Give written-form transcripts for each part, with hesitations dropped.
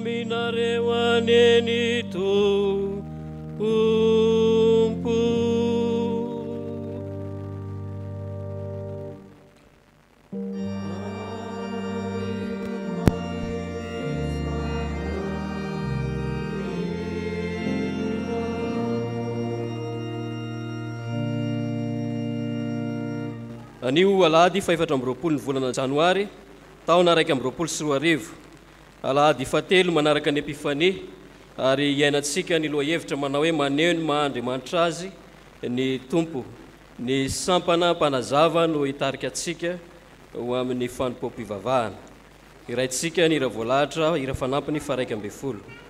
aminareo anieny Tompo. Anio alahady fa 4 ny volana janoary taona 2024 alahady fatelo manaraka ny EPIFANIA ary iainantsika ny Lohahevitra manao hoe maneho ny maha-Andriamanitra azy ny Tompo ny sampana mpanazava no hitarika atsika ho amin'ny Fanompoam-pivavahana iraitsika ny ravolahatra Hira Fanampiny fa 1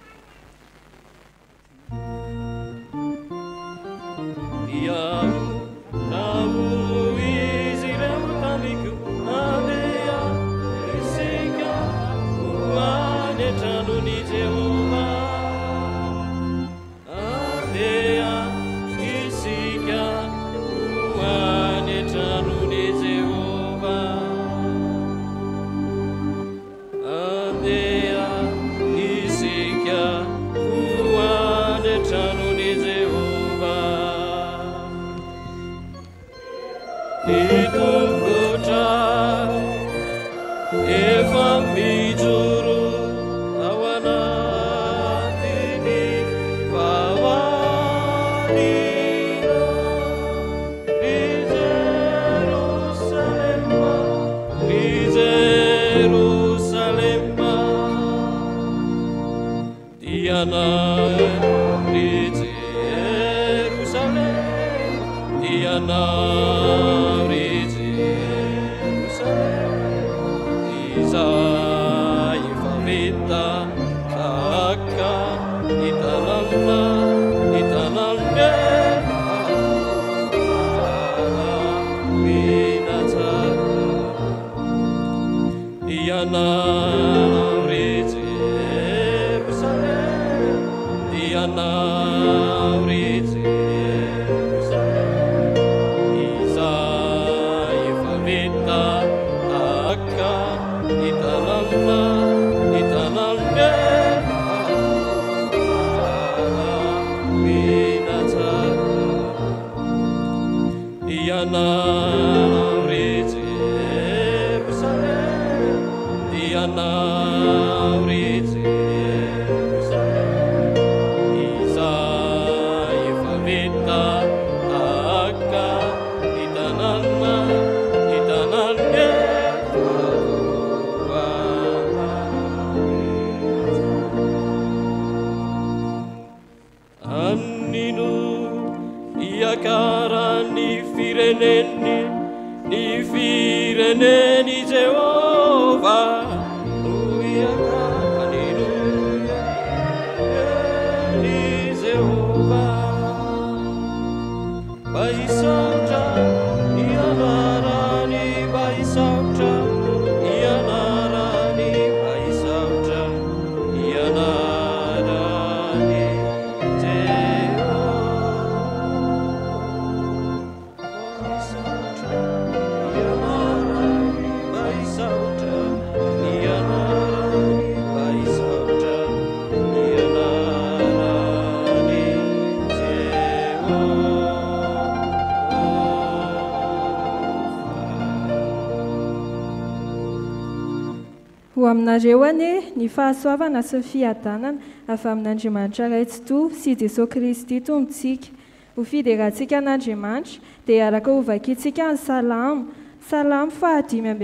Aminareo anie ny fahasoavana sy ny fiadanana avy amin'Andriamanitra iray tsy toa sy Jesosy Kristy tompontsika ho fidirantsika an'Andriamanitra dia araka ho vakintsika ny salamo salamo 5:7 ny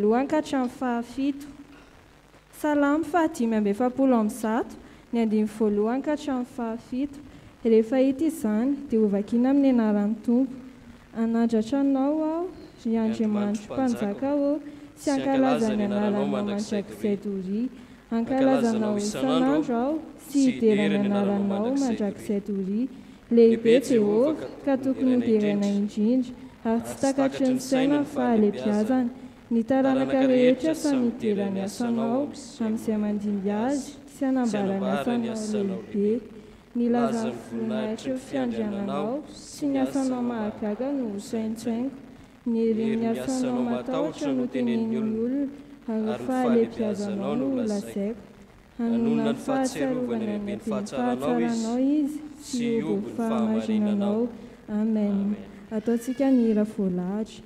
1 ka hatramin'ny 7 salamo 5:7 ny 1 ka hatramin'ny 7 rehefa hita izany dia ho vakiana amin'ny anaran'ny Tompo anandratra anao aho ry Andriamanitra mpanjaka o sy ankalazany anarany mandrakizay doria ankalazanao isan'andro aho sy hiderany anaranao mandrakizay doria lehibe Jehovah ka tokony hiderana indrindra ary tsy takatry ny saina ny fahalebiazany ny taranaka rehetra samy hiderany asanao amin'izay mandimby azy sy anambarany asanao lehibe ny lazany voninahitra eo fiandriananao sy ny asanao mahagaga no ho saintsaingo ny herin'ny asanao matahotra no tenen'ny olona ary fahalebiazanao no lazaiko hanonona ny fahatsarovany amin'ny fahatsaranao izy sy obo ny fahamarinanao. Amen. Ataontsika ny hira voalahatra.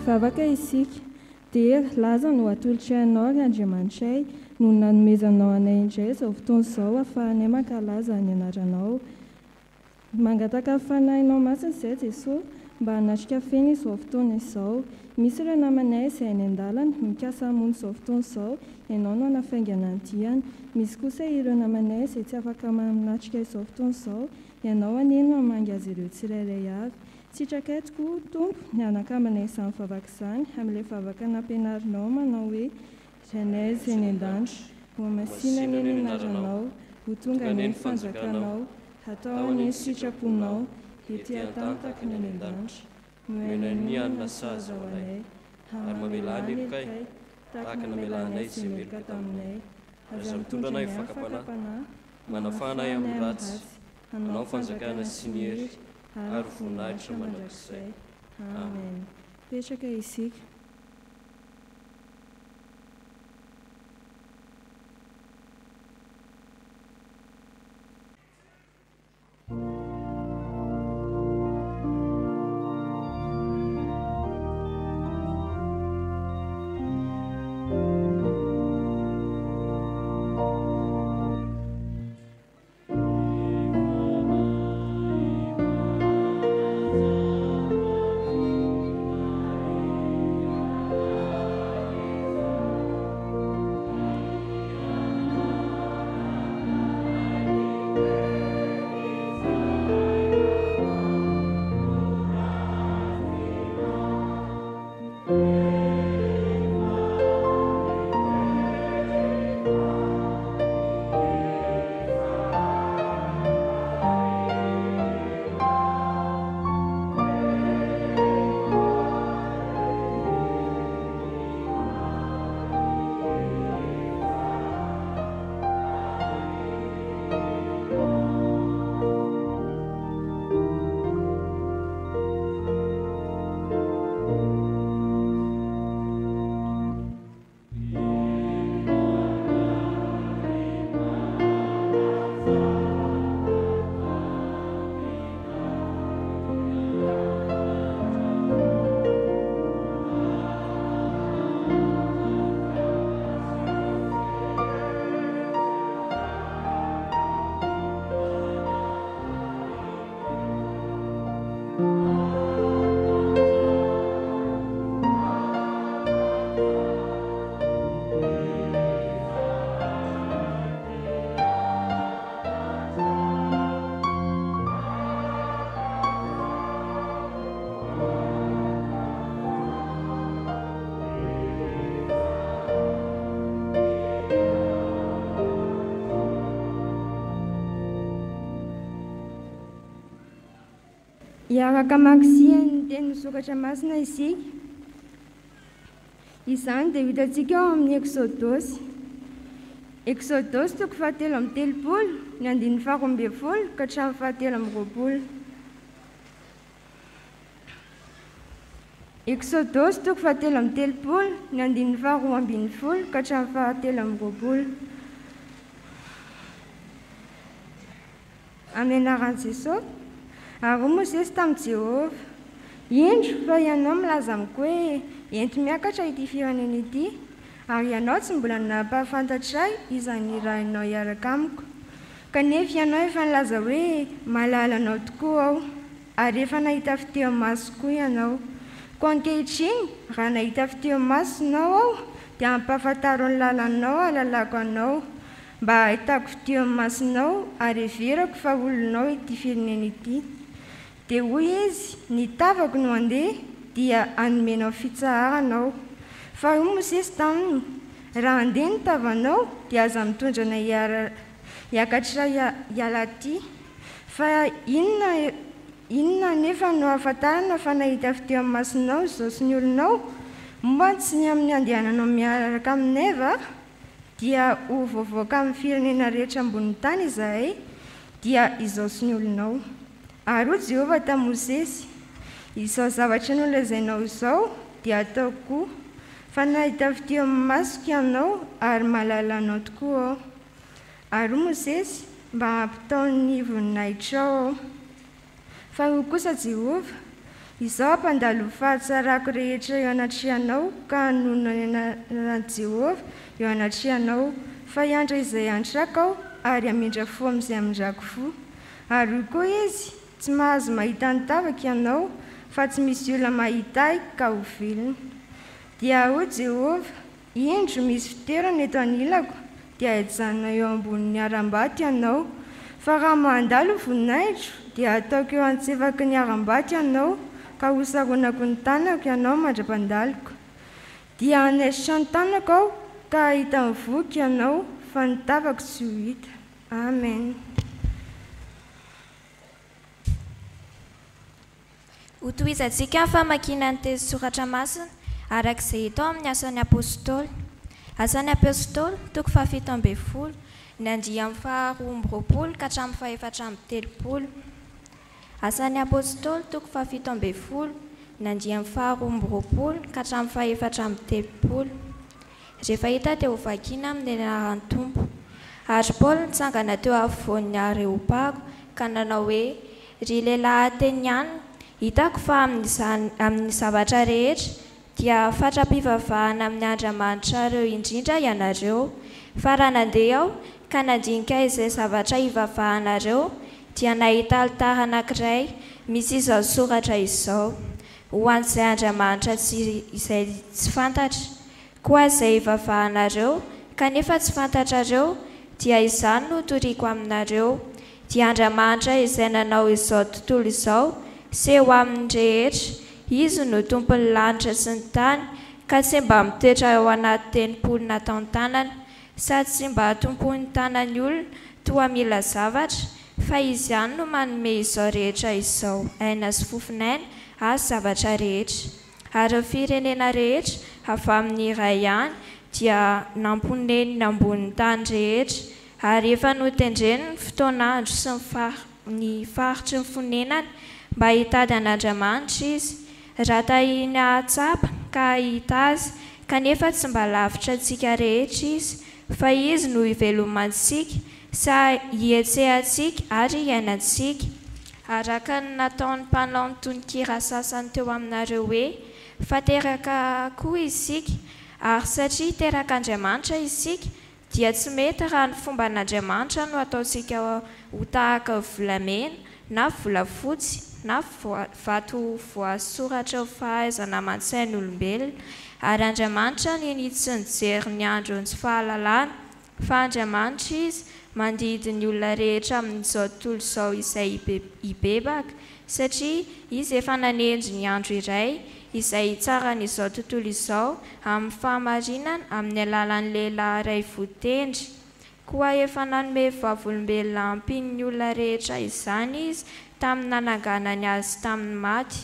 Vavaka isika, dia laza no atolotra ianao ry Andriamanitray no nanomezanao anay indray izao fotoana izao ahafahanay mankalaza ny anaranao. Mangataka fanahinao masina izay Jesosy mba hanatrika fena izao fotoana izao. Misy ireo namanay izay any an-dalana mikasa hamono izao fotoana izao, ianao no hanafaingana ny diany. Misy kosa ireo namanay izay tsy afaka manatrika izao fotoana izao, ianao aneny mamangy azy ireo tsirairay avy. Sitrakai tokoa Tompo ny anakambanay izany vavaka izany amin'ilay vavaka nampianarinao manao hoe Rainay izay ny an-danitra, ho masinany ny anaranao, ho tonga ny fanjakanao, hatao ny sitraponao, ety atantaka ny an-danitra, no hainany anona saza ho anay, ary mamelany erikay, tahaka namelanay izay melaka taminay, aza mitondra anay fakapanahy, manafanay amin'ny ratsy, hanao fanjakana sy ny hery, ary voninahitra mandrakizay. Amen. Petraka isika. Hiaraka mankisiany teny sokatra masina isika. Izany dia hitantsika ao amin'ny Exodosy. Exodosy 7:30 ny 12 ka hatramin'ny 7:20. Exodosy 7:30 ny 12 ka hatramin'ny 7:20. Amin'ny anaran'i Jesosy, ary Mosesy tamin'i Jehovah, indro fa ianao milaza amiko hoe ento miakatra ity firenena ity, ary ianao tsy mbola nampahafantatra izany Hirainao hiaraka amiko. Kanefa ianao efa nilaza hoe mahalala anao tokoa aho, ary efa nahita fiteo maso koa ianao. Koa ankehitriny, raha nahita fiteo masonao aho, dia ampahafantaro ny lalanao ahalalako anao, mba ahitako fiteo masonao ary heverako fa olonao ity firenena ity. Dia hoy izy, ny tavako no andeha dia anomenao fitsaharanao. Fa hoy Mosesy taminy, raha andeha ny tavanao dia aza mitondrana hiakatra hiala aty. Fa inona nefa no ahafantarana fa nahita fiteo masonao izao sy ny olonao, momba tsy ny amin'ny andehananao miaraka aminay va? Dia ho voavoaka amin'ny firenena rehetra ambony tany izahay, dia izao sy ny olonao. Ary hoy Jehovah tamin'i Mosesy, izao zavatra nolazainao izao dia ataoko, fa nahita fiteo masoko ianao ary mahalala anao tokoa aho. Ary hoy Mosesy, mba hampitaony voninahitrao aho. Fa hoy kosa Jehovah, izao hampandalo fahatsarako rehetra eo anatrehanao ka hanonana Jehovah eo anatrehanao, fa hiandra izay antraka aho ary hamindra fo amin'izay hamindrako fo. Ary hoy koa izy, tsy mahazo mahita ny tavako ianao, fa tsy misy olona mahita ahy ka ho velona. Dia hoy Jehovah, indro misy fitoerana eto anilako, dia hijanona eo ambonin'ny aram-bato ianao. Fa raha mandalo voninahitro, dia ataoko eo antsefaky ny aram-bato ianao, ka hosaronako ny tanako ianao mandra-pandaloko. Dia hanesitra ny tanako aho, ka hahita mivoky ianao, fa ny tavako tsy ho hita. Amen. Hotohizantsika famakiana ny teny soratra masina arak'izay hita ao amin'ny Asan'ny Apôstôly. Asan'ny Apôstôly 7:10 ny 2:20 ka hatramin'ny 4:30. Asan'ny Apôstôly 7:10 ny 2:20 ka hatramin'ny 4:30. Rehefa hita teo vakiana amin'ny anaran'ny Tompo. Ary Paoly nitsangana teo afovoan'ny Areopago ka nanao hoe, ry lehilahy Ateniana, hitako fa amin'ny zavatra rehetra dia fatrapivavahana amin'ny Andriamanitra reo indrindra ianareo. Fa raha nandeha aho ka nandinika izay zavatra ivavahanareo dia nahita alitara anankiray misy izao soratra izao: ho an'izay Andriamanitra izay tsy fantatra. Koa izay ivavahanareo kanefa tsy fantatrareo dia izany no toriako aminareo. Dia Andriamanitra izay nanao izao tontolo izao seho amin'ny rehetra, izy no tompon'ny lanitra sy ny tany, ka tsy mba mitoetra ao anaty tenimpolo nataony tanana, sady tsy mba tompon'ny tanany olona toa mila zavatra, fa izy ihany no manome izao rehetra izao, aina sy fofinaina ary zavatra rehetra. Ary ny firenena rehetra avy amin'ny iray ihany dia namponeny ambonin'ny tany rehetra, ary efa notendreny ny fotoan'andro sy ny faritry ny fonenany mba hitady an'Andriamanitra izy. Raha tahiny hahatsapa ka hahita azy, kanefa tsy mba lavitra antsika rehetra izy, fa izy no ivelomantsika sa hietsehantsika ary hiainantsika. Araka ny nataon'ny mpanao nytony Hira sasany teo aminareo hoe, fa teraka koa isika, ary satria teraka Andriamanitra isika, dia tsy mety raha ny fomba an'Andriamanitra no ataontsika ho tahaka volamena na volafotsy na vato voasoratra ho fahaizana man-tsain'ny olombelona. Ary Andriamanitra ny tsy nijery ny andro ny fahalalana, fa Andriamanitra izy mandidy ny olona rehetra amin'izao tontolo izao izay hibebaka, satria izy efa nanendry ny andro iray izay tsara n'izao tontolo izao amin'ny fahamarinana amin'ny alalan'ny lehilahy iray voatendry. koa efa nanome vavolombelona ampiny ny olona rehetra izany izy tamin'ny nananganany azy tamin'ny maty.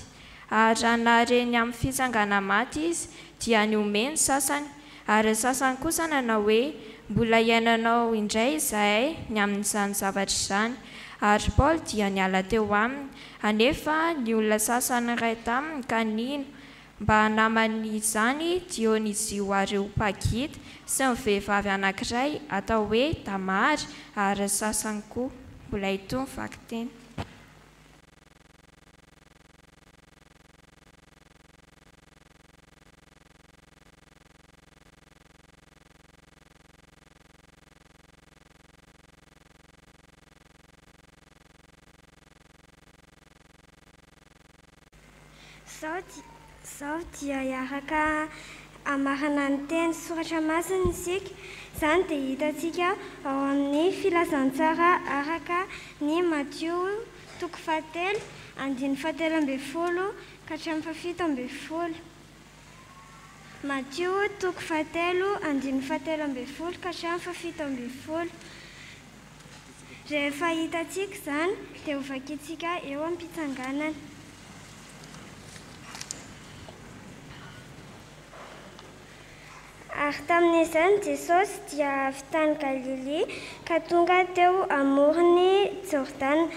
Ary raha nahareny amin'ny fitsangana maty izy dia niomeny sasany, ary sasany kosa nanao hoe mbola iainanao indray izahay ny amin'izany zavatra izany. Ary Paoly dia niala teo aminy, anefa ny olona sasany ray taminy ka nino mba hanamany izany Dionysio Areopagita sy ny vehivavy anankiray atao hoe Tamary, ary sasany koa mbola itony vakiteny. Zao dia hiaraka amarana ny teny soratra masina isika. Izany dia hitantsika ao amin'ny filazantsara araka ny Matteo 7:17 ka hatramin'ny 17. Matteo 7:17 ka hatramin'ny 17. Rehefa hitantsika izany dia ho vakitsika eo amin'ny mpitsanganana. Ary tamin'izany Jesosy dia avy tany Galilea ka tonga teo amorony Jordana,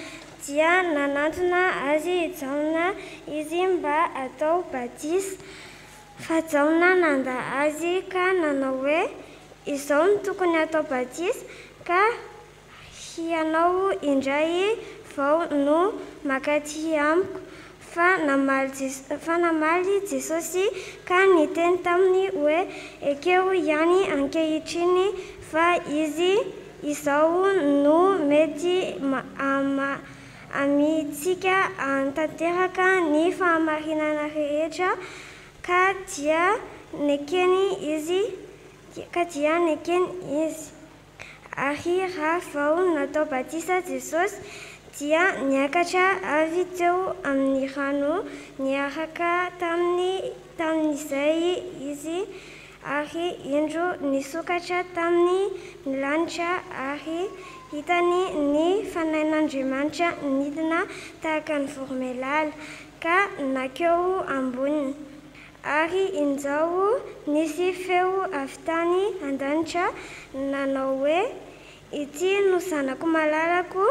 dia nanantona azy Jaona izy mba atao batisa. Fa Jaona nanda azy ka nanao hoe izao no tokony atao batisa, ka ianao indray vao no makaty amiko. Fa namaly Jesosy ka niteny taminy hoe ekeo ihany ankehitriny fa izy izao no mety amitsika antanteraka ny fahamarinana rehetra, ka dia nekeny izy. Ary raha vao natao batisa Jesosy dia niakatra avy teo amin'ny rano niaraka tamin'izay izy, ary indro nisokatra tamin'ny lanitra, ary hitany ny fanahin'Andriamanitra nidina tahaka ny voromailala ka nakeo amboniny. Ary inzao nisy feo avy tany an-danitra nanao hoe ity no zanako malalako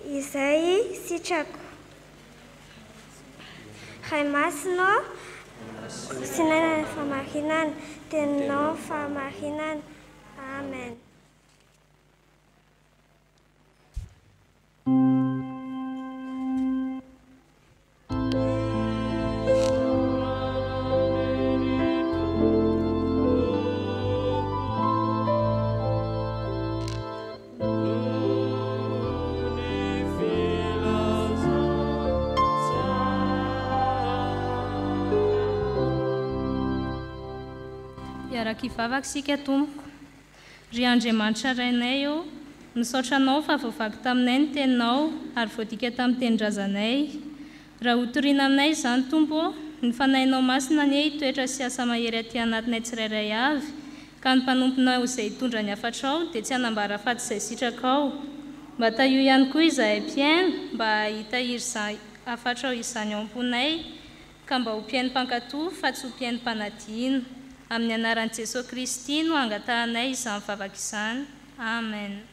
izay sitrako. Ray masina sinana famarinana, teninao famarinana. Amen. Kivavaka sika Tompo, ry Andriamanitra Rainay io, misaotranao fa voavaky taminay ny teninao ary voadika tamin'ny tenindrazanay. Raha hotoriana aminay izany Tompo, ny fanahinao masina anie hitoetra sy asa mahery aty anatinay tsirairay avy, ka ny mpanomponao izay hitondra ny afatrao dia tsy hanambara faty izay sitrakao. Mba taio ihany koa izahay mpiaina mba hitahiry afatrao izany ao am-ponay, ka mba ho mpiainy mpankatoa fa tsy ho mpiainy mpanadina. Amin'ny anaran'i Jesosy Kristy no angatahanay izany vavaka izany. Amen.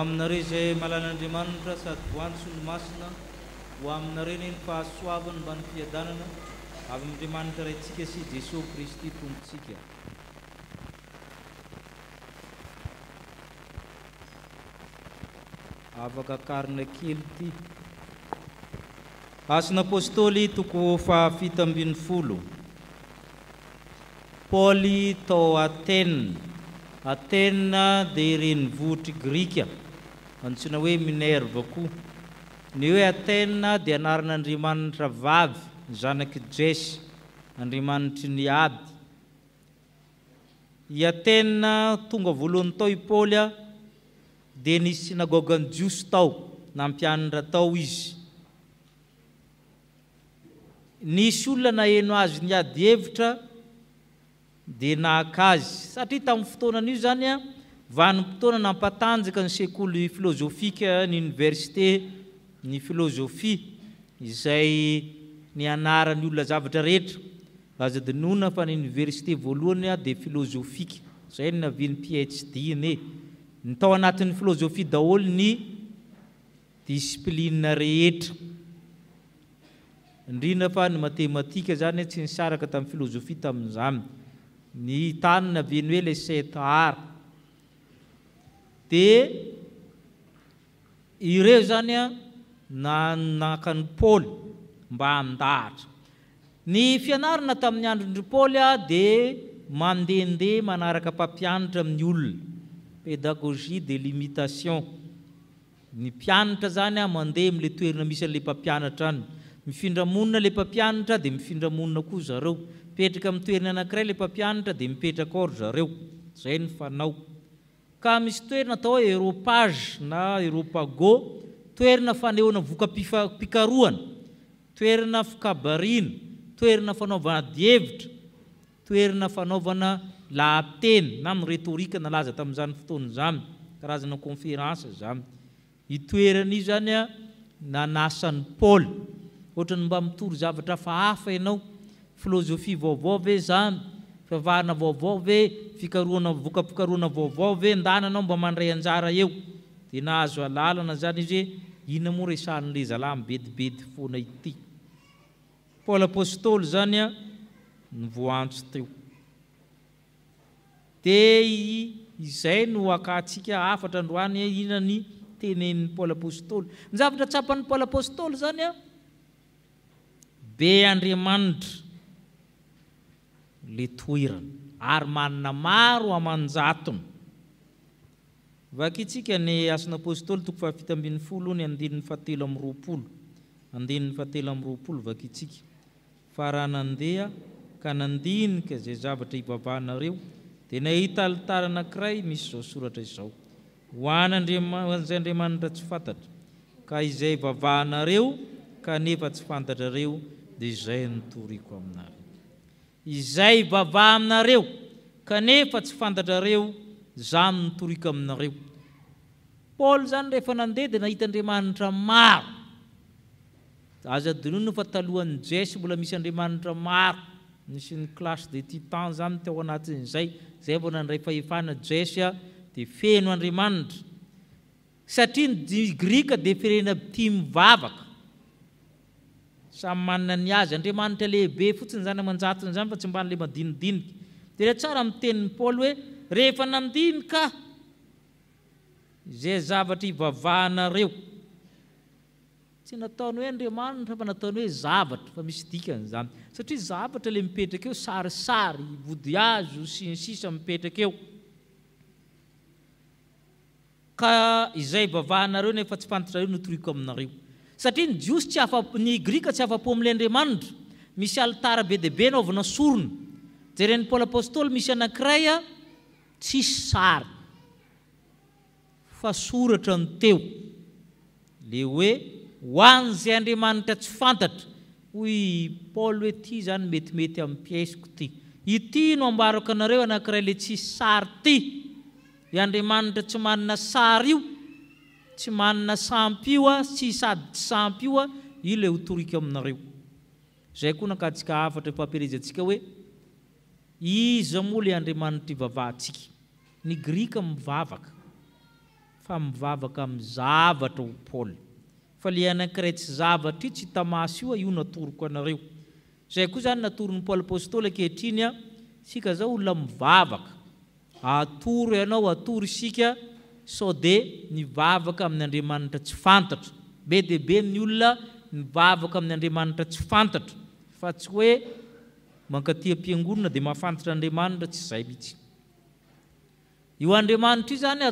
aminareo izay malalan'Andriamanitra sady voantsony masina ho aminareo ny fahasoavany mba ny fiadanana avy amin'Andriamanitra raintsika sy Jesosy Kristy tompontsika. Afaka karina kely ty. Asan'Apôstôly toko fahafito ambin'ny folo. Paoly tao Atène. Atène dia renivohitry Grika, antsoina hoe Minerva koa. Ny hoe Atène dia anaran'Andriamanitra vavy, zanaky Jesy, Andriamanitry ny ady. I Atène tonga voalohany tao i Paoly dia nisy synagogany jiosy tao, nampianatra tao izy. Nisy olona naheno azy ny ady hevitra dia nahakazy, satria tamin'ny fotoanan'io zany vanim-potoana nampatanjaka ny sekoly filozofika ny université ny filozofia izay nianarany olona zavatra rehetra. Aza dinona fa ny université voalohany dia filozofika, izay ny naviany PhD ny tao anatin'ny filozofia daholo ny discipline rehetra. Indrindra fa ny matematika zany tsy nisaraka tamin'ny filozofia tamin'izany. Ny tany naviany hoe les 7 arts. Dia ireo zany nakany Paoly mba handahatra. Ny fianarana tamin'ny andron'ny Paoly dia mandehandeha manaraka mpampianatra amin'ny olona, pédagogie de l'imitation. Ny mpianatra zany mandeha amin'ilay toerana misy an'ilay mpampianatra any. Mifindra monina ilay mpampianatra dia mifindra monina koa zareo. Mipetraka amin'ny toerana anankiray ilay mpampianatra dia mipetraka ao zareo. Izay ny fanao. Ka misy toerana atao hoe aéropage na aéropago, toerana fanehoana voka-pikarohana, toerana fikabariana, toerana fanaovana dievitra, toerana fanaovana lahateny na amin'ny retorika nalaza tamin'izany fotoana izany, karazana conférence izany. I toerana io zany nanasany Paoly. Ohatrany mba mitory zavatra hafa ianao, filozofia vaovao ve zany, fivavahana vaovao ve, fikarohana voka-pikarohana vaovao ve ndananao mba mandray anjara eo. Dia nahazo alalana zany izy hoe inona moa resan'ilay zalahy mibedibedy foana ity. Paoly apôstôly zany nivoantso teo. Dia izay no akatsika afatra androany inona ny tenenin'ny Paoly apôstôly. Ny zavatra tsapan'ny Paoly apôstôly zany be Andriamanitra le toerana ary manana maro amanjatony. Vakitsika ny asan'Apôstôly toko fahafito ambin'ny folo ny andinin'ny fahatelo amby roapolo. Andinin'ny fahatelo amby roapolo vakitsika. Fa raha nandeha ka nandinika izay zavatra ivavahanareo dia nahita alitara anankiray misy izao soratra izao: ho an'izay Andriamanitra tsy fantatra, ka izay ivavahanareo kanefa tsy fantatrareo, dia izay nitoriko aminareo. Izay ivavaha aminareo kanefa tsy fantatrareo, zany nitoriko aminareo. Paoly zany rehefa nandeha dia nahita Andriamanitra maro. Aza dinona fa talohan'ny Jesy mbola misy Andriamanitra maro, nisy ny classe des titans zany tao anatin'izay. Zay vao nandray fahefana Jesy dia feno Andriamanitra. Satria ny Grika dia firenena tia mivavaka, samy manana ny azy. Andriamanitra lehibe fotsiny zany amanjatony zany fa tsy mban'ilay madinidinika. Dia tsara mitenin'ny Paoly hoe rehefa nandinika izay zavatra ivavahanareo, tsy nataony hoe Andriamanitra fa nataony hoe zavatra, fa misy dikany zany. Satria zavatra le mipetraka eo, sarisary, vodihazo sy ny sisa mipetraka eo. Ka izay ivavahanareo nefa tsy fantatrareo nitoriko aminareo. Satria ny jiosy tsy afa-po, ny Grika tsy afa-po amin'ilay Andriamanitra. Misy alitara be dia be naovana sorona. Jeren'ny Paoly apôstôly misy anankiray tsisy sary fa soratra ny teo le hoe ho an'izay Andriamanitra tsy fantatra. Hoy Paoly hoe ty zany metimety amin'ny piesiko ty. Ity no ambarako anareo anankiray le tsisy sary ty. I Andriamanitra tsy manana sary io, tsy manana sampy io, tsy sady tsy sampy io, io le ho toriko aminareo. Zay koa nakatsika afatra fampielezantsika hoe iza moa le Andriamanitra ivavahantsika. Ny Grika mivavaka, fa mivavaka amin'ny zavatra ho Paul. Fa le anankiray tsy zavatra io tsy tamasy io io natoroko anareo. Zay koa zany natoron'ny Paul apôstôly ankehitriny sika zao olona mivavaka. Atoro ianao atoro isika sao dia nivavaka amin'ny Andriamanitra tsy fantatra. Be dia be ny olona nivavaka amin'ny Andriamanitra tsy fantatra. Fa tsy hoe mankaty am-piangonana dia mahafantatra Andriamanitra tsy izay mihitsy. Io Andriamanitra io zany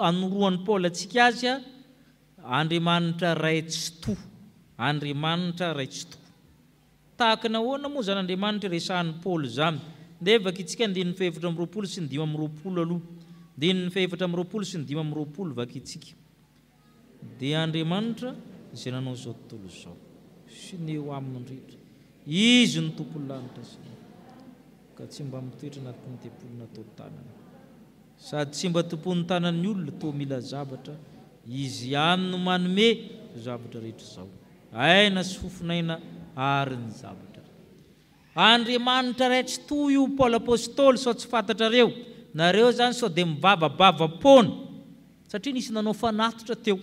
anoroan'ny Paul antsika azy Andriamanitra ray tsy to. Andriamanitra ray tsy to. Tahaka nahoana moa zany Andriamanitra resahan'ny Paul zany. Dia vakitsika 720 sy 520 aloha. 720 sy 520 vakitsika. Dia Andriamanitra izay nanao zao tontolo zao. Sy ny eo aminy rehetra. Izy ny tompon'ny lanitra sy ka tsy mba mitoetra anatin'ny tempony natao tanana. Sady tsy mba tompon'ny tanan'ny olona toa mila zavatra. Izy ihany no manome zavatra rehetra zao. Aina sy fofinaina ary ny zavatra. Andriamanitra ray tsy to io Paul apôstôly sao tsy fantatrareo. Nareo zany sao dia mivavabava pona. Satria nisy nanao fanatotra teo.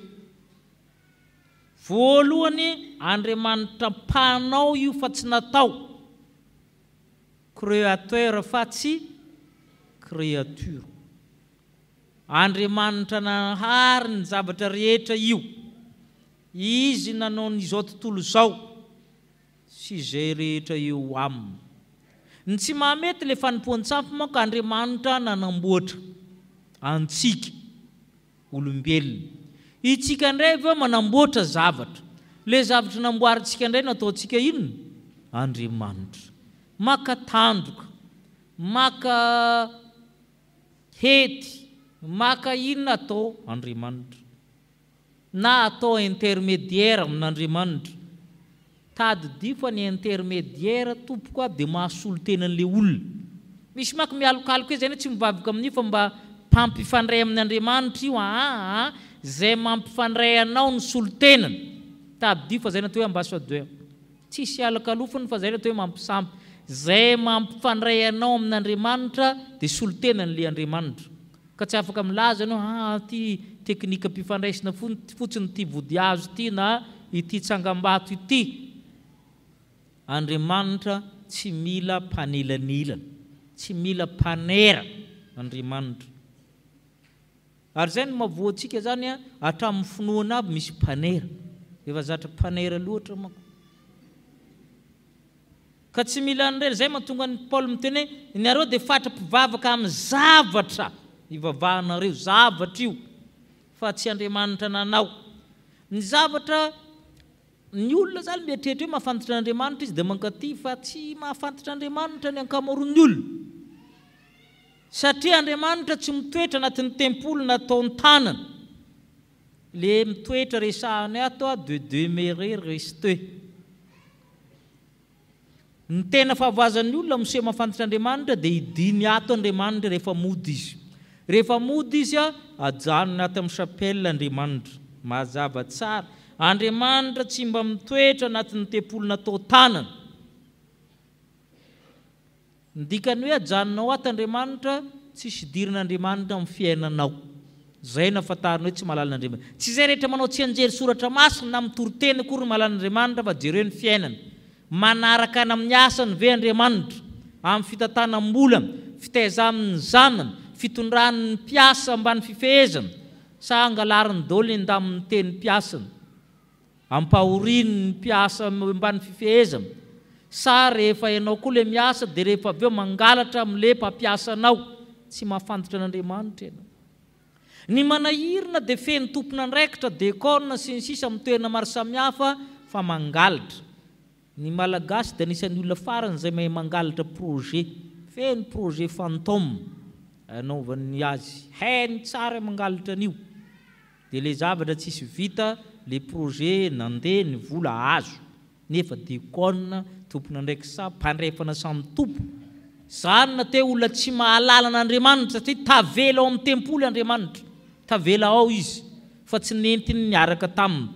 Voalohany Andriamanitra mpanao io fa tsy natao. Créateur fa tsy créature. Andriamanitra nahary ny zavatra rehetra io. Izy nanao n'izao tontolo zao sy izay rehetra eo aminy. Ny tsy mahamety le fanompoan-tsampy manko Andriamanitra nanamboatra antsika olombelona. Itsika indray va manamboatra zavatra. Le zavatra namboarintsika indray nataontsika inona? Andriamanitra. Maka tandroka, maka hety, maka inona atao Andriamanitra. Na atao intermédiaire amin'Andriamanitra. Tady fa ny intermédiaire tompoko aby dia mahasolo tenan'le olona. Misy maka mialokaloka izay tsy mivavaka amin'io fa mba mpampifandray amin'ny Andriamanitra io zay mampifandray anao ny solo tenany. Tady fa zay natao hoe ambassadeur. Tsisy alakalofany fa zay natao hoe mampisampy. Zay mampifandray anao amin'Andriamanitra dia solo tenan'le Andriamanitra. Ka tsy afaka milaza anao ty teknika mpifandraisana fotsiny ty vodihazo ty na ity tsangambato ity. Andriamanitra tsy mila mpanelanelana, tsy mila mpanera Andriamanitra. Ary zay no mahavoantsika zany hatramin'ny finoana aby misy mpanera. Efa zatra mpanera loatra manko. Ka tsy mila an'ireny zay mahatonga ny Paul miteny hoe nareo dia fatra-pivavaka amin'ny zavatra ivavahanareo, zavatra io fa tsy Andriamanitra nanao. Ny zavatra ny olona zany mieritreritra hoe mahafantatra Andriamanitra izy dia mankaty fa tsy mahafantatra Andriamanitra ny ankamaroan'ny olona. Satria Andriamanitra tsy mitoetra anatin'ny tempolo nataony tanana. Le mitoetra resahany ato de demeurer rester. Ny tena fahavazan'ny olona miseho mahafantatra Andriamanitra dia idiny ato Andriamanitra rehefa mody izy. Rehefa mody izy ajanony ato amin'ny chapelle Andriamanitra. Mazava tsara. Andriamanitra tsy mba mitoetra anatin'ny tempolo natao tanana. Ndikany hoe ajanonao ato Andriamanitra tsy sidirin'Andriamanitra amin'ny fiainanao. Zay nafantarina hoe tsy mahalala Andriamanitra. Tsy zay rehetra manao tsy anjery soratra masina na mitoriteny akory mahalala Andriamanitra fa jereo ny fiainana. Manaraka ana amin'ny asany ve Andriamanitra amin'ny fitantanam-bola, fitaizamin'ny zanany, fitondran'ny mpiasa ambany fifehezana, sa angalarin'ny daholo endamin'ny teny mpiasany, ampahorian'ny mpiasa ambany fifehezana, sa rehefa ianao koa le miasa dia rehefa avy eo mangalatra amin'le mpampiasanao, tsy mahafantatra n'Andriamanitra ianao. Ny manahirina dia feno tompona andraikitra, dekona sy ny sisa amin'ny toerana maro samihafa fa mangalatra. Ny malagasy dia anisan'ny olona farany izay mahay mangalatra projet. Feno projet Fanompoam anaovan'ny azy. Hainy tsara mangalatra an'io. Dia le zavatra tsisy vita, le projet nandeha ny vola azo. Nefa dekona tompona ndraiky sa mpandrefana samy tompo. Zany natao olona tsy mahalala n'Andriamanitra satria tavela ao amin'ny tempolo Andriamanitra. Tavela ao izy fa tsy nentiny niaraka taminy.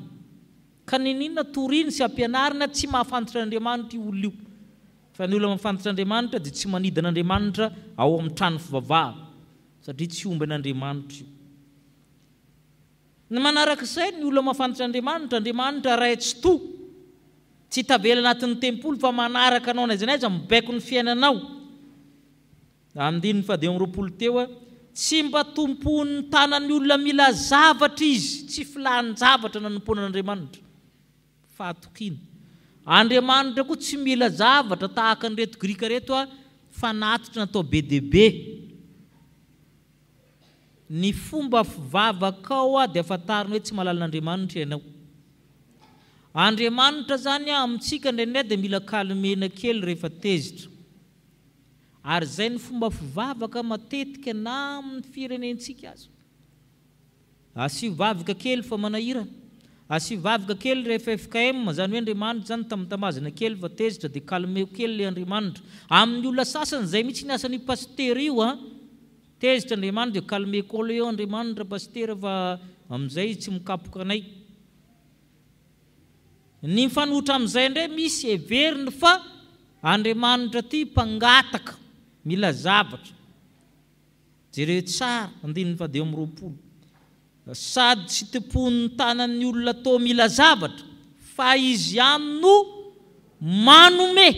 Ka ninona toriny sy ampianarina tsy mahafantatra Andriamanitra io olona io. Fa ny olona mahafantatra Andriamanitra dia tsy manidina Andriamanitra ao amin'ny trano fivavahana satria tsy omby n'Andriamanitra io. ny manarak'izay ny olona mafantatra Andriamanitra ray tsy to tsy tavela anatin'ny tempolo fa manaraka anao n'aiza n'aiza mibaiko ny fiainanao. Andininy 20 teo tsy mba tompon'ny tanan'ny olona mila zavatra izy tsy filany zavatra nanomponan'Andriamanitra fa atokiny. Andriamanitra koa tsy mila zavatra tahaka ny reto Grika reto fanatitra natao be deaibe. Ny fomba fivavaka ao dia afantarina hoe tsy mahalala n'Andriamanitra ianao. Andriamanitra zany amintsika ndraindray dia mila kalmena kely rehefa tezitra. Ary zay ny fomba fivavaka matetika na amin'ny firenentsika azy. Asio vavaka kely fa manahira. Asio vavaka kely rehefa FKM zany hoe Andriamanitra zany tamtamazana kely fa tezitra dia kalmeo kely le Andriamanitra. Amin'ny olona sasany zay mihitsy ny asan'ny pasteur io tezitra Andriamanitra dia kalme kolo eo Andriamanitra pasteur fa amin'izay tsy mikapoka anay. Ny fanohitra amin'izay indray misy heverina fa Andriamanitra ty mpangataka mila zavatra. Jereo tsara 20 sady tsy tompon'ny tanan'ny olona tao mila zavatra fa izy ihany no manome.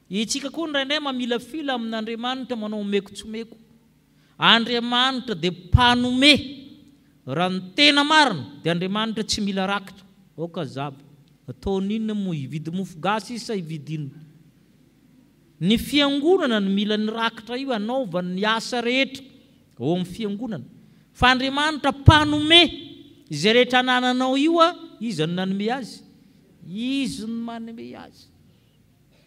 Itsika koa ndraindray mamila fila amin'Andriamanitra manao meko tsy meko. Andriamanitra dia mpanome. Raha ny tena marina dia Andriamanitra tsy mila rakitra. Oka zava. Ataon'inona moa hividy mofo gasy izy sa hividinina. Ny fiangonana ny mila ny rakitra io anaova ny asa rehetra ao amin'ny fiangonana. Fa Andriamanitra mpanome. Izay rehetra anananao io izy ny nanome azy. Izy ny manome azy.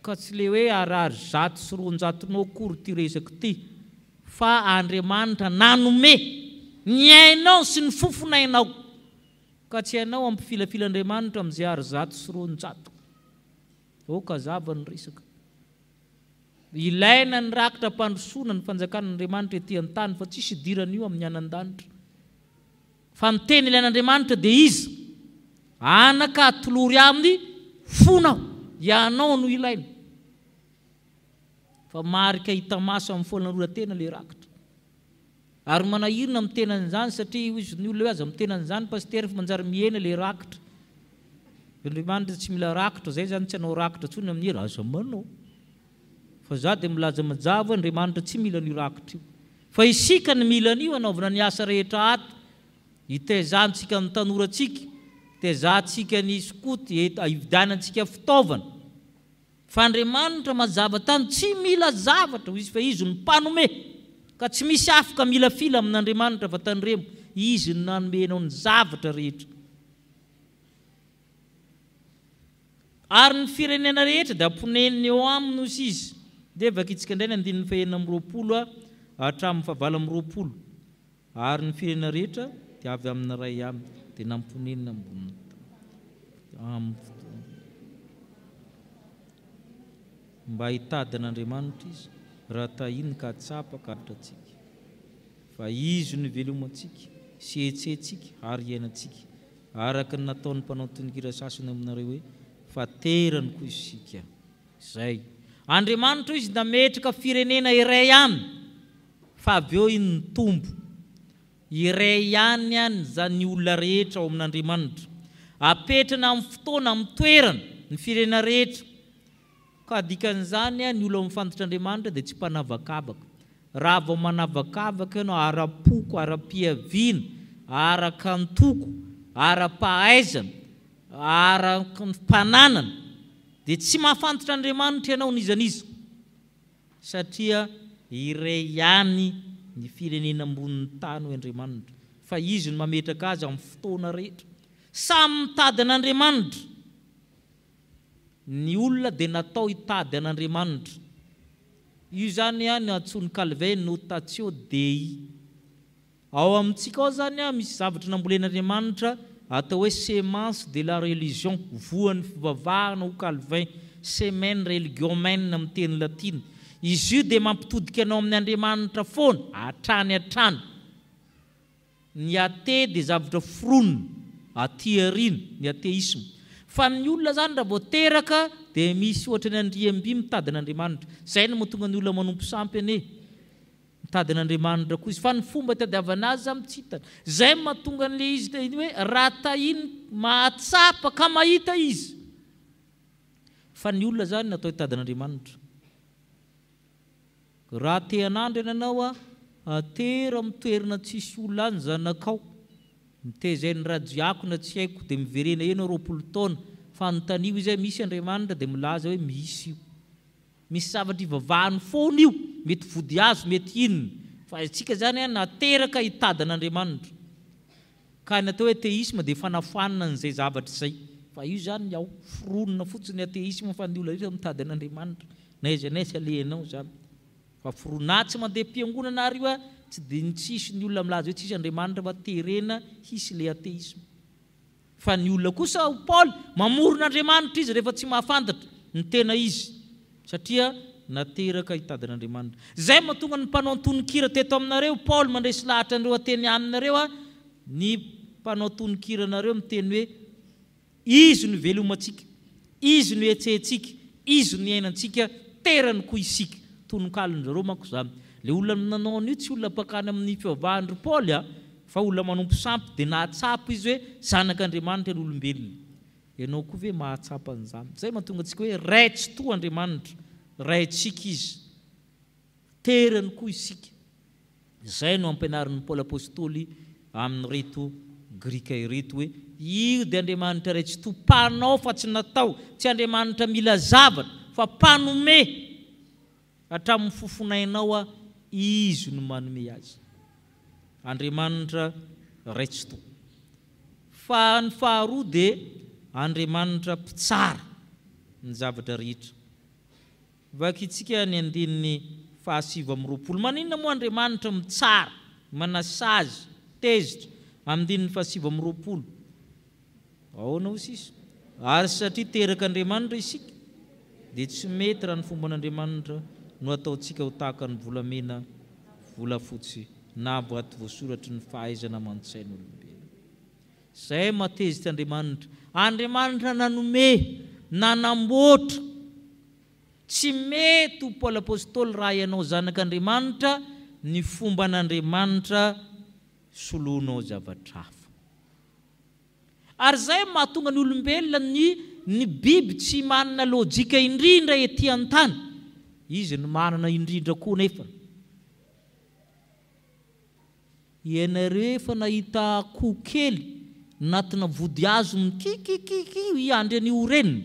Ka tsy le hoe arary 100 sy 200 kory ty resaka ty. Fa Andriamanitra nanome ny ainao sy ny fofonainao. Ka tsy hainao ampifilafila Andriamanitra amin'izay ary 100 sy 200. Oka zava ny resaka. Ilaina ny rakitra mpandrosoana ny fanjakan'Andriamanitra ety an-tany fa tsisy idirana io amin'ny anan-danitra. Fa ny teny ilain'Andriamanitra dia izy anaka atolory aminy fonao. Ianao no ilaina. Fa marika hita maso amin'ny folan'oratena le rakitra. Ary manahirina amin'ny tenan'izany satria izy ny olona azy amin'ny tenan'izany pasteur fa manjary mihena le rakitra. Andriamanitra tsy mila rakitra zay zany tsy anao rakitra tsony amin'ny hera aza manao. Fa za dia milaza majavo Andriamanitra tsy mila ny rakitra io. Fa isika ny mila an'io anaovana ny asa rehetra ato. Hitaizantsika amin'ny tanorantsika. Hitaizantsika ny skoty hividianantsika fitaovana. Fa Andriamanitra mazava tany tsy mila zavatra izy fa izy ny mpanome. Ka tsy misy afaka mila fila amin'Andriamanitra fa tandremo. Izy ny nanomenao ny zavatra rehetra. Ary ny firenena rehetra dia amponeniny eo aminy osy izy. Dia vakitsika indray ny 920 hatramin'ny 720. Ary ny firenena rehetra dia avy amin'ny ray aminy dia namponenina ambony mba hitady an'Andriamanitra izy raha tahiny ka tsapaka atratsika. Fa izy ny velomantsika, sihetsentsika ary iainantsika. Araka ny nataon'ny mpanao tononkira sasany aminareo hoe faterany koa isika. Zay. Andriamanitra izy nametraka firenena iray aminy. Fa avy eo iny ny tombo. Iray ihany zany olona rehetra ao amin'Andriamanitra. Apetrana amin'ny fotoana amin'ny toerana ny firenena rehetra. Ka dikan'izany ny olona mifantatra Andriamanitra dia tsy mpanavakavaka. Raha vao manavakavaka ianao ara-poko, ara-piaviana, ara-kantoko, ara-pahaizana, ara-mpananana dia tsy mahafantatra Andriamanitra ianao nizaniza. Satria iray ihany ny firenena ambonin'ny tany ho Andriamanitra. Fa izy no mametraka azy amin'ny fotoana rehetra. Samy mitady an'Andriamanitra. Ny olona dia natao hitady an'Andriamanitra. Io zany ny antsony Calvin notatio dei. Ao amintsika ao zany misy zavatra nambolen'Andriamanitra atao hoe semence de la religion, voan'ny fivavahana ho Calvin, semaine religiomen amin'ny teny latina. Izy io dia mampitodika anao amin'ny Andriamanitra foana, hatrany hatrany. Ny ate dia zavatra foronina, atiarina, ny ateisme. Fa ny olona zany raha vao teraka dia misy ohatra ny andriamby mitady an'Andriamanitra. Zay no mahatonga ny olona manompo sampy ane. mitadin'Andriamanitra koa izy fa ny fomba tadiavana azy amin'ny tsy hitany zay mahatonga an'le izy hoe raha tahiny mahatsapa ka mahita izy fa ny olona zany natao hitadin'Andriamanitra raha te hanandro ianao atera mitoerana tsisy olona any zanakao mitezany radiako na tsy haiko dia miverena eno 20 taona fa nontanio izy misy Andriamanitra dia milaza hoe misy io misy zavatra ivavahany foana io mety vody azo mety inona fa isika zany nateraka hitadin'Andriamanitra ka natao hoe ateisma dia fanafanana n'izay zavatra izay fa io zany ao foronona fotsiny ateisma fa ny olona rehetra mitadin'Andriamanitra na iza naiza alehanao zany fa foronatsy mandeha mpiangonana ary io tsy dia nitsisy ny olona milaza hoe tsisy Andriamanitra fa terena hisy le ateisma fa ny olona kosa Paul mamoron'Andriamanitra izy rehefa tsy mahafantatra ny tena izy satria nateraka hitadin'Andriamanitra zay mahatonga ny mpanao tononkira teto aminareo Paul mandresy lahatra andreo ateny aminareo ny mpanao tononkira nareo miteny hoe izy no velomantsika izy no etsentsika izy no iainantsika terany koa isika tononkalon'zareo manko zany le olona nanao an'io tsy olona pakany amin'ny fivavahandry Paul fa olona manompo sampy dia nahatsapa izy hoe zanak'Andriamanitra ny olombelona ianao koa ve mahatsapa an'izany zay mahatonga antsika hoe raitsy to Andriamanitra raitsika izy terany koa isika zay no ampianarin'ny Paul apôstôly amin'ny reto grika ireto hoe io dia Andriamanitra raitsy to mpanao fa tsy natao tsy Andriamanitra mila zavatra fa mpanome hatramin'ny fofonainao izy no manome azy Andriamanitra raitsy to fa ny faharoa dia Andriamanitra mpitsara ny zavatra rehetra vakitsika ny andininy 720 maninona moa Andriamanitra mitsara manasazy tezitra andininy 720 ahoana ho sisa ary satria teraka Andriamanitra isika dia tsy mety raha ny fomban'Andriamanitra no ataontsika ho tahaka ny volamena volafotsy na boaty voasoratry ny fahaizana mantsaina olombelona zay matezitra Andriamanitra nanome nanamboatra tsy mety ho Paul apôstôly raha ianao zanak'Andriamanitra ny fomban'Andriamanitra soloanao zavatra hafa ary zay mahatonga ny olombelona ny biby tsy manana lojika indrindra ety an-tany izy no manana indrindra koa nefa ianareo efa nahita akoho kely natina vody azo mikikikiki iandry an'io reniny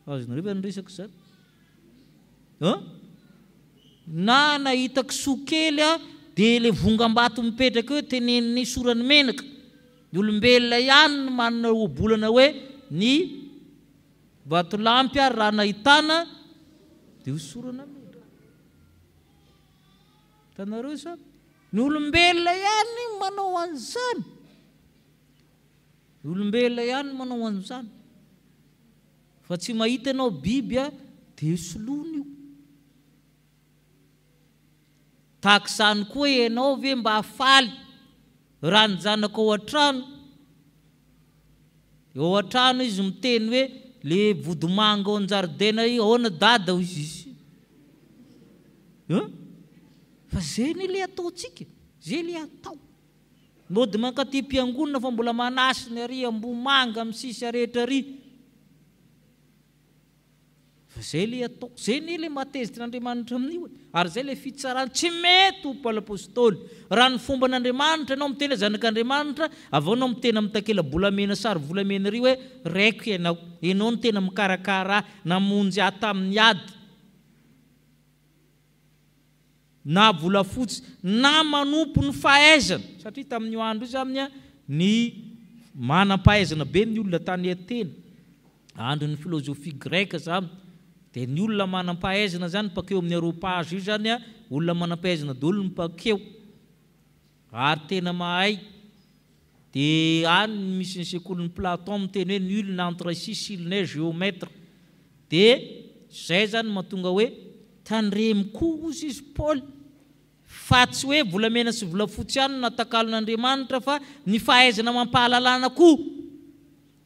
azonareo fa nyresaka zany na nahita kisoa kely dia le vongam-bato mipetraka eo teneniny sorany menaka ny olombelona ihany no manana obolana hoe ny vatolampy ary raha nahitana dia hosorana menaka tanareo sa ny olombelona ihany manao an'izany ny olombelona ihany manao an'izany fa tsy mahita ianao biby dia soloana io tahaka izany koa ianao ve mba hafaly raha ny zanaka ao an-trano izy miteny hoe le vodomanga ao an-jaridaina io ahoana dada ho izy fa zay ny le ataontsika zay le atao mody mankaty mpiangonana fa mbola manasiny ary ambomanga amin'ny sisa rehetra ary fa zay le atao zay ny le matezitra n'Andriamanitra amin'io ary zay le fitsarana tsy mety ho Paul apôstôly raha ny fomban'Andriamanitra ianao miteny zanak'Andriamanitra avao anao mitena mitakela bolamena sary volamena ry hoe raiko ianao no tena mikarakara namonjy tamin'ny ady na volafotsy na manompo ny fahaizana satria tamin'io andro io zany ny manam-pahaizana be ny olona tany ateny andro ny filôzofia greka zany dia ny olona manam-pahaizana zany pakeo amin'ny aropage io zany olona manam-pahaizana daholo ny pakeo ary tena mahay dia any misy ny sekolin'ny Platon miteny hoe nul n'entre ici s'il n'est géomètre dia zay zany mahatonga hoe tandremy koa ozy izy Paul fa tsy hoe volamena sy volafotsy ihany natakalon'Andriamanitra fa ny fahaizana mampahalalana koa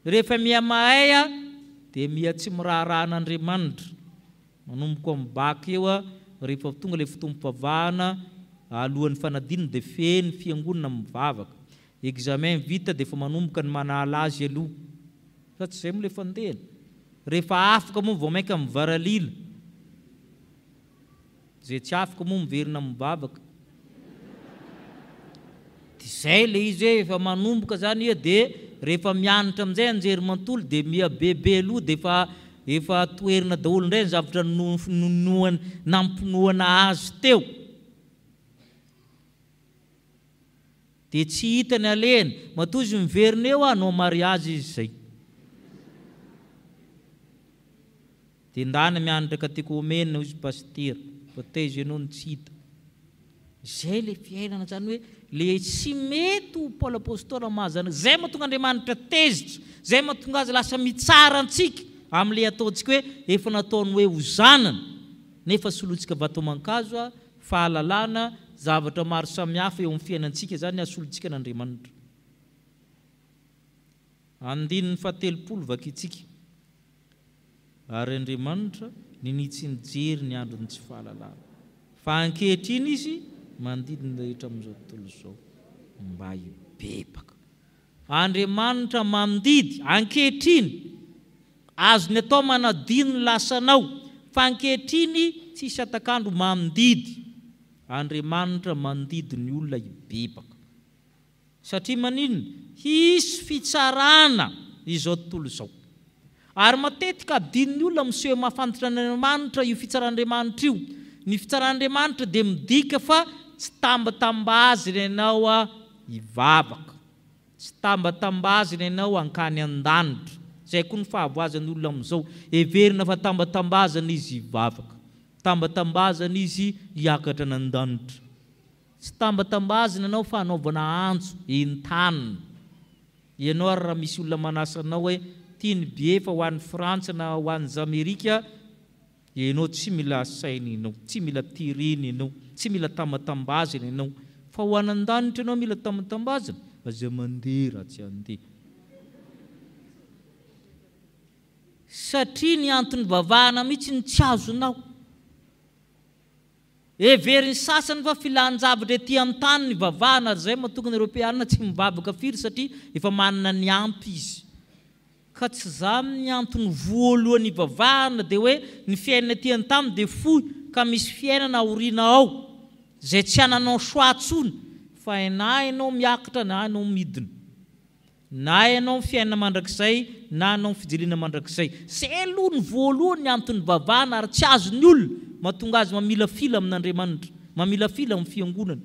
rehefa miamahay dia mia tsy miraharahan'Andriamanitra manomboka amin'ny baka eo rehefa tonga le Fanompoam-pivavahana alohan'ny fanadinana dia feny fiangonana mivavaka examen vita dia efa manomboka ny manala azy aloha fa tsy izay moa le fandehana rehefa afaka moa vao mainka mivaralila zay tsy afaka moa miverina mivavaka dia izay le izy hoe efa manomboka zany ia dia rehefa mianatra amin'izay anjery mantolo dia miabebe aloha dia efa toerina daholo indray ny zavatra nampinoana azy teo dia tsy hitany alehany matozy miverina eo anao mariazy izy izay dia ndana mianatra katekomena izy pastera fa taizy ianao ny tsy hita izay le fiainana zany hoe le tsy mety ho Paoly apôstôly mahazana zay mahatonga Andriamanitra tezitra zay mahatonga azy lasa mitsara antsika amin'le ataontsika hoe efa nataony hoe ho zanana nefa solotsika vato-mankazo fahalalana zavatra maro samihafa eo amin'ny fiainantsika zany asolontsika n'Andriamanitra andininy fahatelopolo vakitsika ary Andriamanitra ninitsy nijery ny androny tsy fahalalana fa ankehitriny izy mandidina rehetra amin'izao tontolo izao mba hibebaka Andriamanitra mandidy ankehitriny azony atao manadino ny lasanao fa ankehitriny tsisy atakandro mandidy Andriamanitra mandidy ny olona hibebaka satria maninona hisy fitsarana izao tontolo izao ary matetika adin'ny olona miseho mahafantatra n'Andriamanitra io fitsaran'Andriamanitra io ny fitsaran'Andriamanitra dia midika fa tsy tambatambazina ianao hivavaka tsy tambatambazina ianao hankany an-danitra zay koa ny fahavoazan'ny olona amin'izao heverina fa tambatambazana izy hivavaka tambatambazana izy hiakatra n'an-danitra tsy tambatambazina ianao fa hanaovana antso entanina ianao ary raha misy olona manasanao hoe tiany bie fa ho an'ny Frantsa na ho an'ny Amerika ianao tsy mila saina ianao tsy mila tirena ianao tsy mila tambatambazana ianao fa ho anan-danitra ianao mila tambatambazana aza mandeha raha tsy andeha satria ny antony vavahana mihitsy ny tsy azonao heveriny sasany fa filan-javatra ety amin'ny tany ny vavahana ary zay mahatonga ny Europeana tsy mivavaka firy satria efa manana ny ampy izy ka tsy zany ny antony voalohany vavahana dia hoe ny fiainana ety an-tany dia fohy ka misy fiainana aoriana ao zay tsy ananao soatsony fa na ianao miakatra na ianao midina na ianao fiainana mandrakizay na ianao fijaliana mandrakizay zay aloha ny voalohany ny antony vavahana ary tsy azony olona mahatonga azy mamila fila amin'Andriamanitra mamila fila amin'ny fiangonana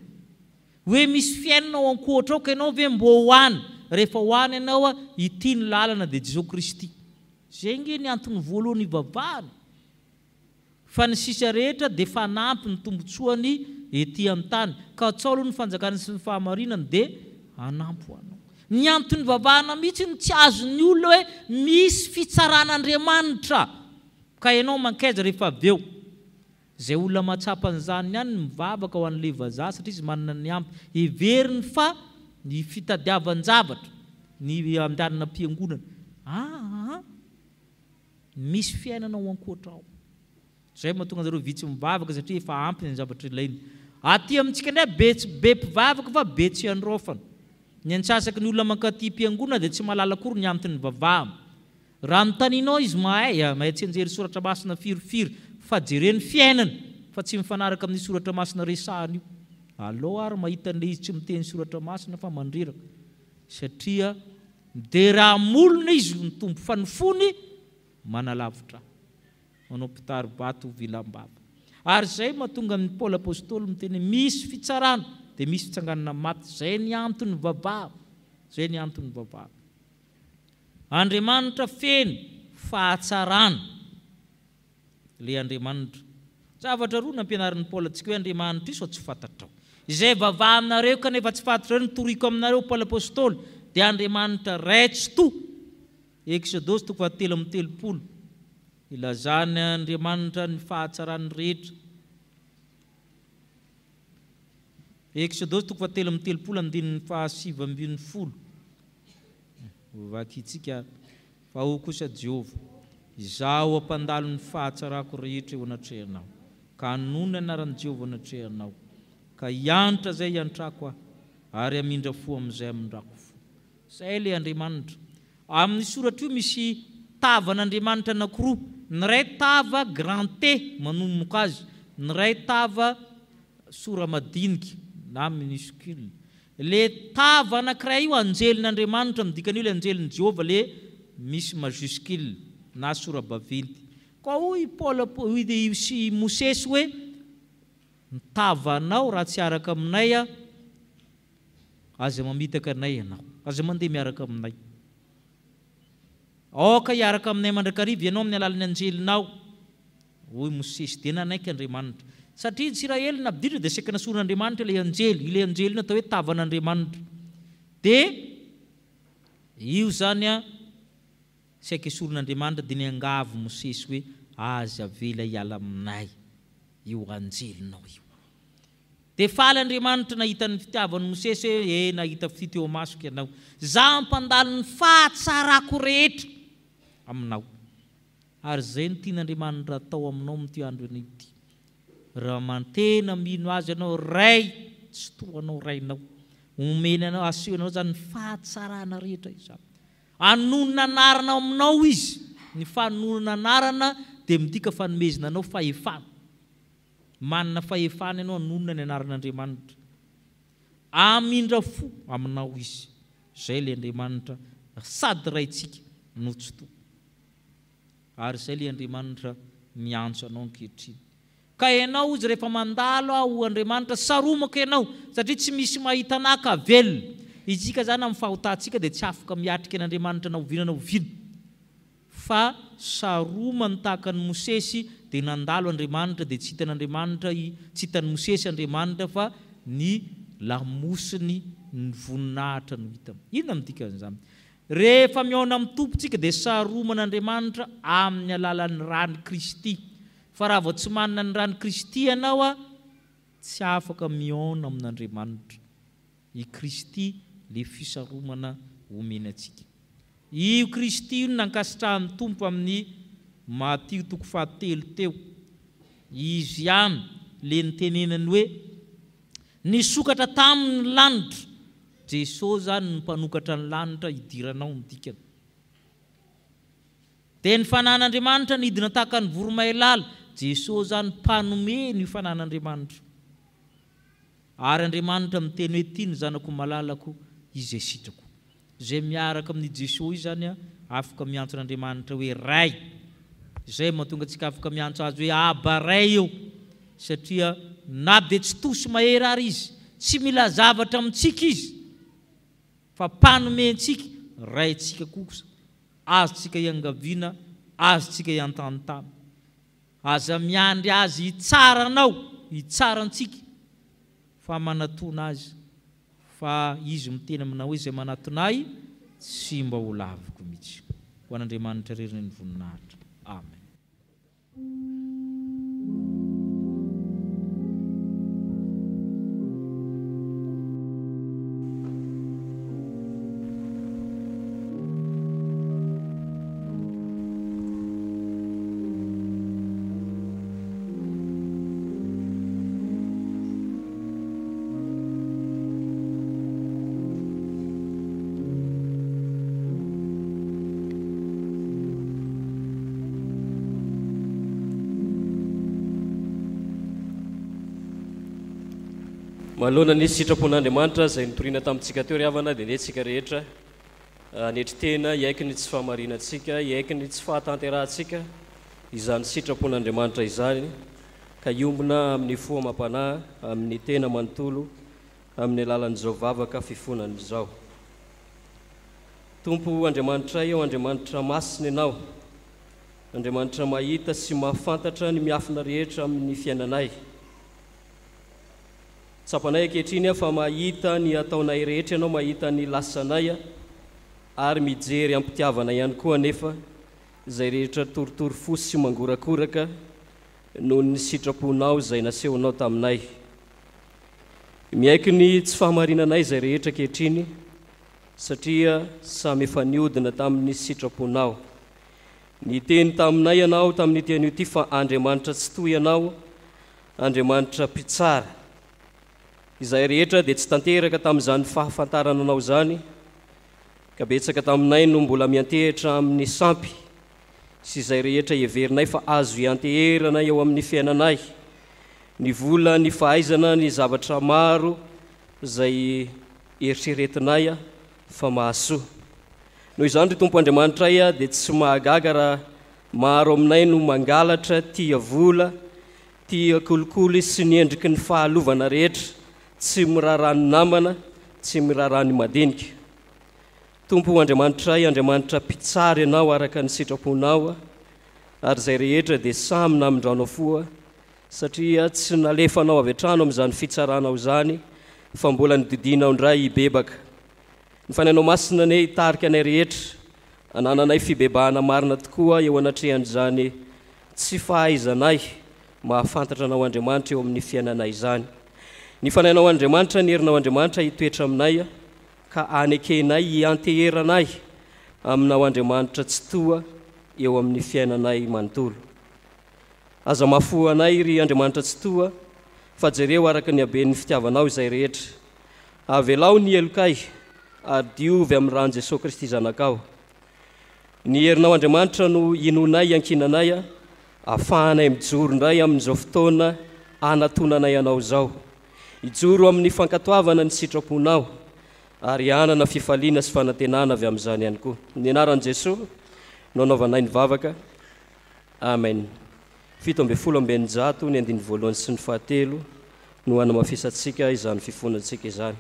hoe misy fiainana ao ankoatra ao ka ianao ve mbo hoany rehefa hoany ianao ity ny lalana dia Jesosy Kristy zay nge ny antony voalohany vavahana fa ny sisa rehetra dia fanampy ny tombotsoany ety amin'ny tany ka atsao aloha ny fanjakana sy ny fahamarinana dia hanampy ho anao ny antony vavahana mihitsy ny tsy azony olona hoe misy fitsaran'Andriamanitra ka ianao mankaiza rehefa avy eo zay olona matsapan'izany ihany mivavaka ho an'le vazaha satria izy manana ny ampy heveriny fa ny fitadiavan-javatra ny andehanana am-piangonana misy fiainana ao ankoatra ao zay mahatonga zareo vitsy mivavaka satria efa ampy ny zavatra ilainy aty amintsika indray be mpivavaka fa be tsy androfana ny antsasaky ny olona mankaty mpiangonana dia tsy mahalala akory ny antony vavahana raha notaninao izy mahay tsy anjery soratra masina firifiry fa jereny fiainana fa tsy mifanaraka amin'ny soratra masina resahany io allo ary mahita an'le izy tsy miteny soratra masina fa mandreraka satria dia raha molona izy ny tompo fa ny fony manalavitra manao pitary bato vilam-bava ary zay mahatonga ny Paoly apôstôly miteny misy fitsarana dia misy fitsanganana maty zay ny antony vavahana zay ny antony vavahana Andriamanitra feny fahatsarana le Andriamanitra zavatra roa nampianarin'ny Paoly antsika hoe Andriamanitra iso tsy fantatrao izay vavahanareo kanefa tsy fantatrareo nitoriko aminareo Paoly apôstôly dia Andriamanitra raitsy to Exodosy 7:30 ilazany Andriamanitra ny fahatsarany rehetra Exodosy 7:30 vakitsika fa ho kosa Jehova izaho ampandalo ny fahatsarako rehetra eo anatrehanao ka nono anaran'i Jehova anatrehanao ka hiantra zay hiantrako ary amindra fo amin'izay amindrako fo. Zay le Andriamanitra. Amin'ny soratra io misy tavan'Andriamanitra anankiroa. Ny ray tava grand T manomboka azy, ny ray tava sora madinika na minuscule. Le tava anankiray io anjelin'Andriamanitra, midikana io le anjelin'i Jehova le misy majuscule na sora baventy. Ka hoy Paul sy Mosesy hoe tavanao raha tsy araka aminay aza mamitaka anay ianao, aza mandeha miaraka aminay. Aoka hiaraka aminay mandrakariva ianao amin'ny alalan'ny anjelinao. Hoy Mosesy, dia nanaiky Andriamanitra. Satria Israely nampiditra dia saika nasoran'Andriamanitra ilay anjely. Ilay anjely io atao hoe tavan'Andriamanitra. Dia io zany saika isoron'Andriamanitra dia niangavo Mosesy hoe aza avela hiala aminay io anjelinao io. Dia faly Andriamanitra nahita ny fitiavan'ny Mosesy hoe nahita fity eo masoko ianao. Zaho ampandalo ny fahatsarako rehetra aminao. Ary zay ny tian'Andriamanitra atao aminao amin'ity andro an'ity. Raha mantena mino azy ianao ray, tsy toanao rainao. Omena anao, aseho anao zany ny fahatsarana rehetra izany. Anonona anarana aminao izy. Ny fanonona anarana dia midika fanomezana anao fahefana. Manana fahefana ianao anonona ny anaran'Andriamanitra. Amindra fo aminao izy. Zay le Andriamanitra sady raitsika no tsy to. Ary zay le Andriamanitra miantso anao ankehitriny. Ka ianao izy rehefa mandalo ho Andriamanitra saromaka ianao satria tsy misy mahita anaka velona. Isika zany amin'ny fahotantsika dia tsy afaka miatrika an'Andriamanitra na oviana na oviana. Fa saromany tahaka ny Mosesy dia nandalo Andriamanitra dia tsy hitan'Andriamanitra, tsy hitan'ny Mosesy Andriamanitra fa ny lamosiny ny voninahitra no hita. Inona midika an'izany? Rehefa miaona amin'ny tompontsika dia saroman'Andriamanitra amin'ny alalan'ny rany Kristy. Fa raha vao tsy manana ny rany Kristy ianao tsy afaka miaona amin'Andriamanitra. I Kristy le fisaromana omenantsika. Io Kristy io nankasitrahan'ny Tompo amin'ny Matio 7 teo. Izy ihany le nitenenany hoe nisokatra tamin'ny lanitra. Jesosy zany ny mpanokatra ny lanitra hidiranao ny dikany. Dia ny fanan'Andriamanitra nidina tahaka ny voromailala. Jesosy zany mpanome ny fanan'Andriamanitra. Ary Andriamanitra miteny hoe ty ny zanako malalako izay sitrako. Zay miaraka amin'ny Jesosy zany afaka miantso n'Andriamanitra hoe ray. Zay mahatonga antsika afaka miantso azy hoe aba ray eo. Satria na dia tsy tosy mahery ary izy, tsy mila zavatra amintsika izy, fa mpanomentsika rayntsika kosa. Azotsika hiangaviana, azotsika hiantanintany. Aza miandry azy hitsaranao, hitsarantsika, fa manatona azy. Fa izy miteny aminao hoe izay manatonay tsy mba ho laviko mihitsy. Ho an'Andriamanitra reriny ny voninahitra. Amen. Mahalona nisy sitrapon'Andriamanitra izay nitoriana tamintsika teo ry havana dia netsika rehetra netry tena hiaiky ny tsy fahamarinantsika, hiaiky ny tsy fahatanterantsika izany sitrapon'Andriamanitra izany, ka iombona amin'ny fo amam-panahy, amin'ny tena manontolo, amin'ny alalan'izao vavaka fifonan'izao. Tompo Andriamanitra eo, Andriamanitra masina ianao, Andriamanitra mahita sy mahafantatra ny miafina rehetra amin'ny fiainanay. Tsapanay ankehitriny fa mahita ny ataonay rehetra ianao, mahita ny lasanay ary mijery ampitiavana ihany koa nefa izay rehetra toritory fosy sy mangorakoraka noho ny sitraponao izay nasehonao taminay. Miaiky ny tsy fahamarinanay izay rehetra ankehitriny satria samy efa niodina tamin'ny sitraponao. Niteny taminay ianao tamin'ny tenyio ity fa Andriamanitra tsy toy ianao, Andriamanitra mpitsara. izay rehetra dia tsy tanteraka tamin'izany fahafantarana anao zany ka betsaka taminay no mbola miantehitra amin'ny sampy sy izay rehetra heverinay fa azo ianteherana eo amin'ny fiainanay ny vola ny fahaizana ny zavatra maro izay eritreretinay fa mahasoa noho izany ry Tompo Andriamanitra dia tsy mahagaga raha maro aminay no mangalatra tia vola tia kolikoly sy ny endriky ny fahalovana rehetra tsy mirarany namana tsy mirarany madinika Tompo Andriamanitra Andriamanitra mpitsara ianao araka ny sitraponao ary izay rehetra dia samy namindranao foa satria tsy nalefanao avy hatrano amin'izany fitsaranao zany fa mbola nididinao indray hibebaka ny fanainao masina ne hitarika anay rehetra anananay fibebahana marina tokoa eo anatrehan'izany tsy fahaizanay mahafantatra anao Andriamanitra eo amin'ny fiainanay zany ny fanainao Andriamanitra ny herinao Andriamanitra hitoetra aminay ka anekenay hianteheranay aminao Andriamanitra tsy toa eo amin'ny fiainanay manontolo aza mafoanay ry Andriamanitra tsy toa fa jereo araka ny haben'ny fitiavanao izay rehetra avelao ny elokay ary diovy amin'ny rano Jesosy Kristy zanakao ny herinao Andriamanitra no inonay ankinanay afahanay mijoro indray amin'izao fotoana anatonanay anao zao ijoro amin'ny fankatoavana ny sitraponao ary anana fifaliana sy fanantenana avy amin'izany ihany koa ny anaran'i Jesosy no anaovanay ny vavaka amen 7:100 ny andiny voalohany sy ny fahatelo no hanamafisantsika izany fifonantsika izany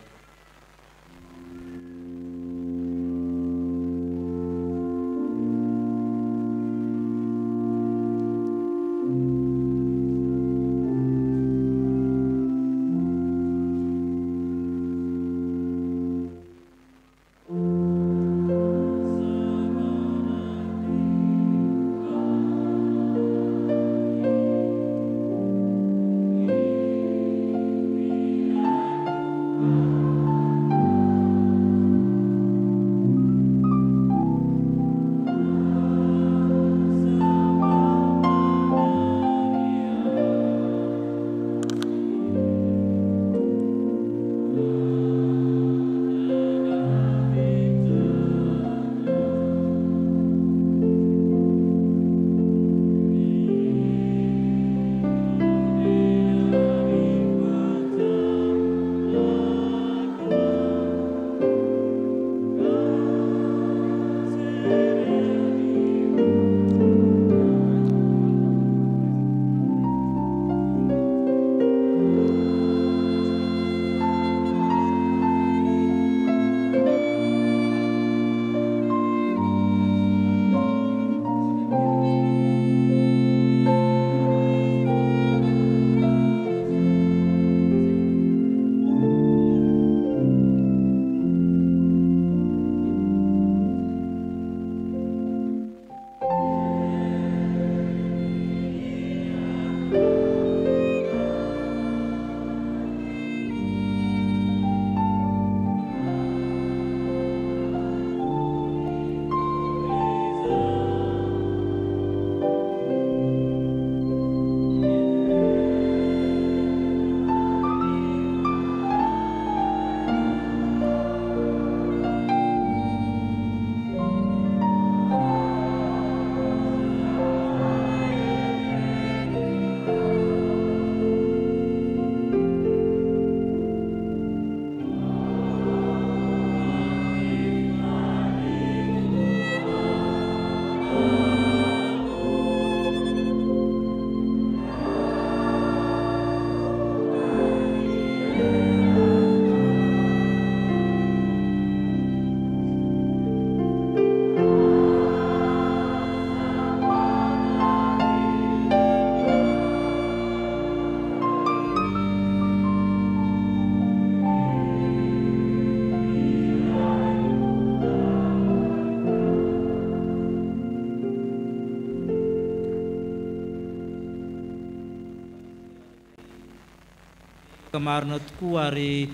marina tokoa ary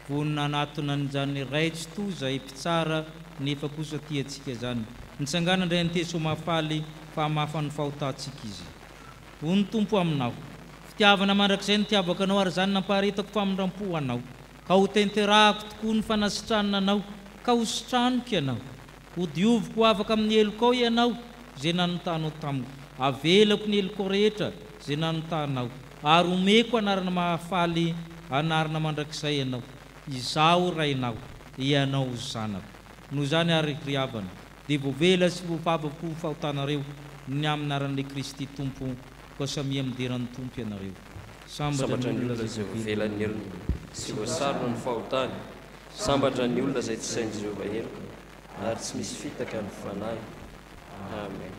vonina anatona n'izany raitsy to izay mpitsara nefa kosa tiantsika zany nitsangana indray ny teso mafaly fa mafany fahotantsika izy ho ny Tompo aminao fitiavana mandrakizay ny tiavaka anao ary zany nampaharetako famindram-po anao ka ho tenterahako tokoa ny fanasitranana anao ka ho sitranoko ianao ho dioviko afaka amin'ny elokao ianao zay nanotanao tamiko avelako ny elokao rehetra zay nanotanao ary omeko anarana mahafaly anarana mandrakizay ianao izao rainao ianao zanako no zany ary riavana dia voavela sy voavavako fahotanareo ny aminaran'le Kristy Tompo ko samy amideran'ny Tompo ianareo sambatra ny olona zay voavelan'ny elona sy voasarona ny fahotany sambatra ny olona zay tsy sain'i Jehova heloka ary tsy misy fitaka ny fanahy. Amen.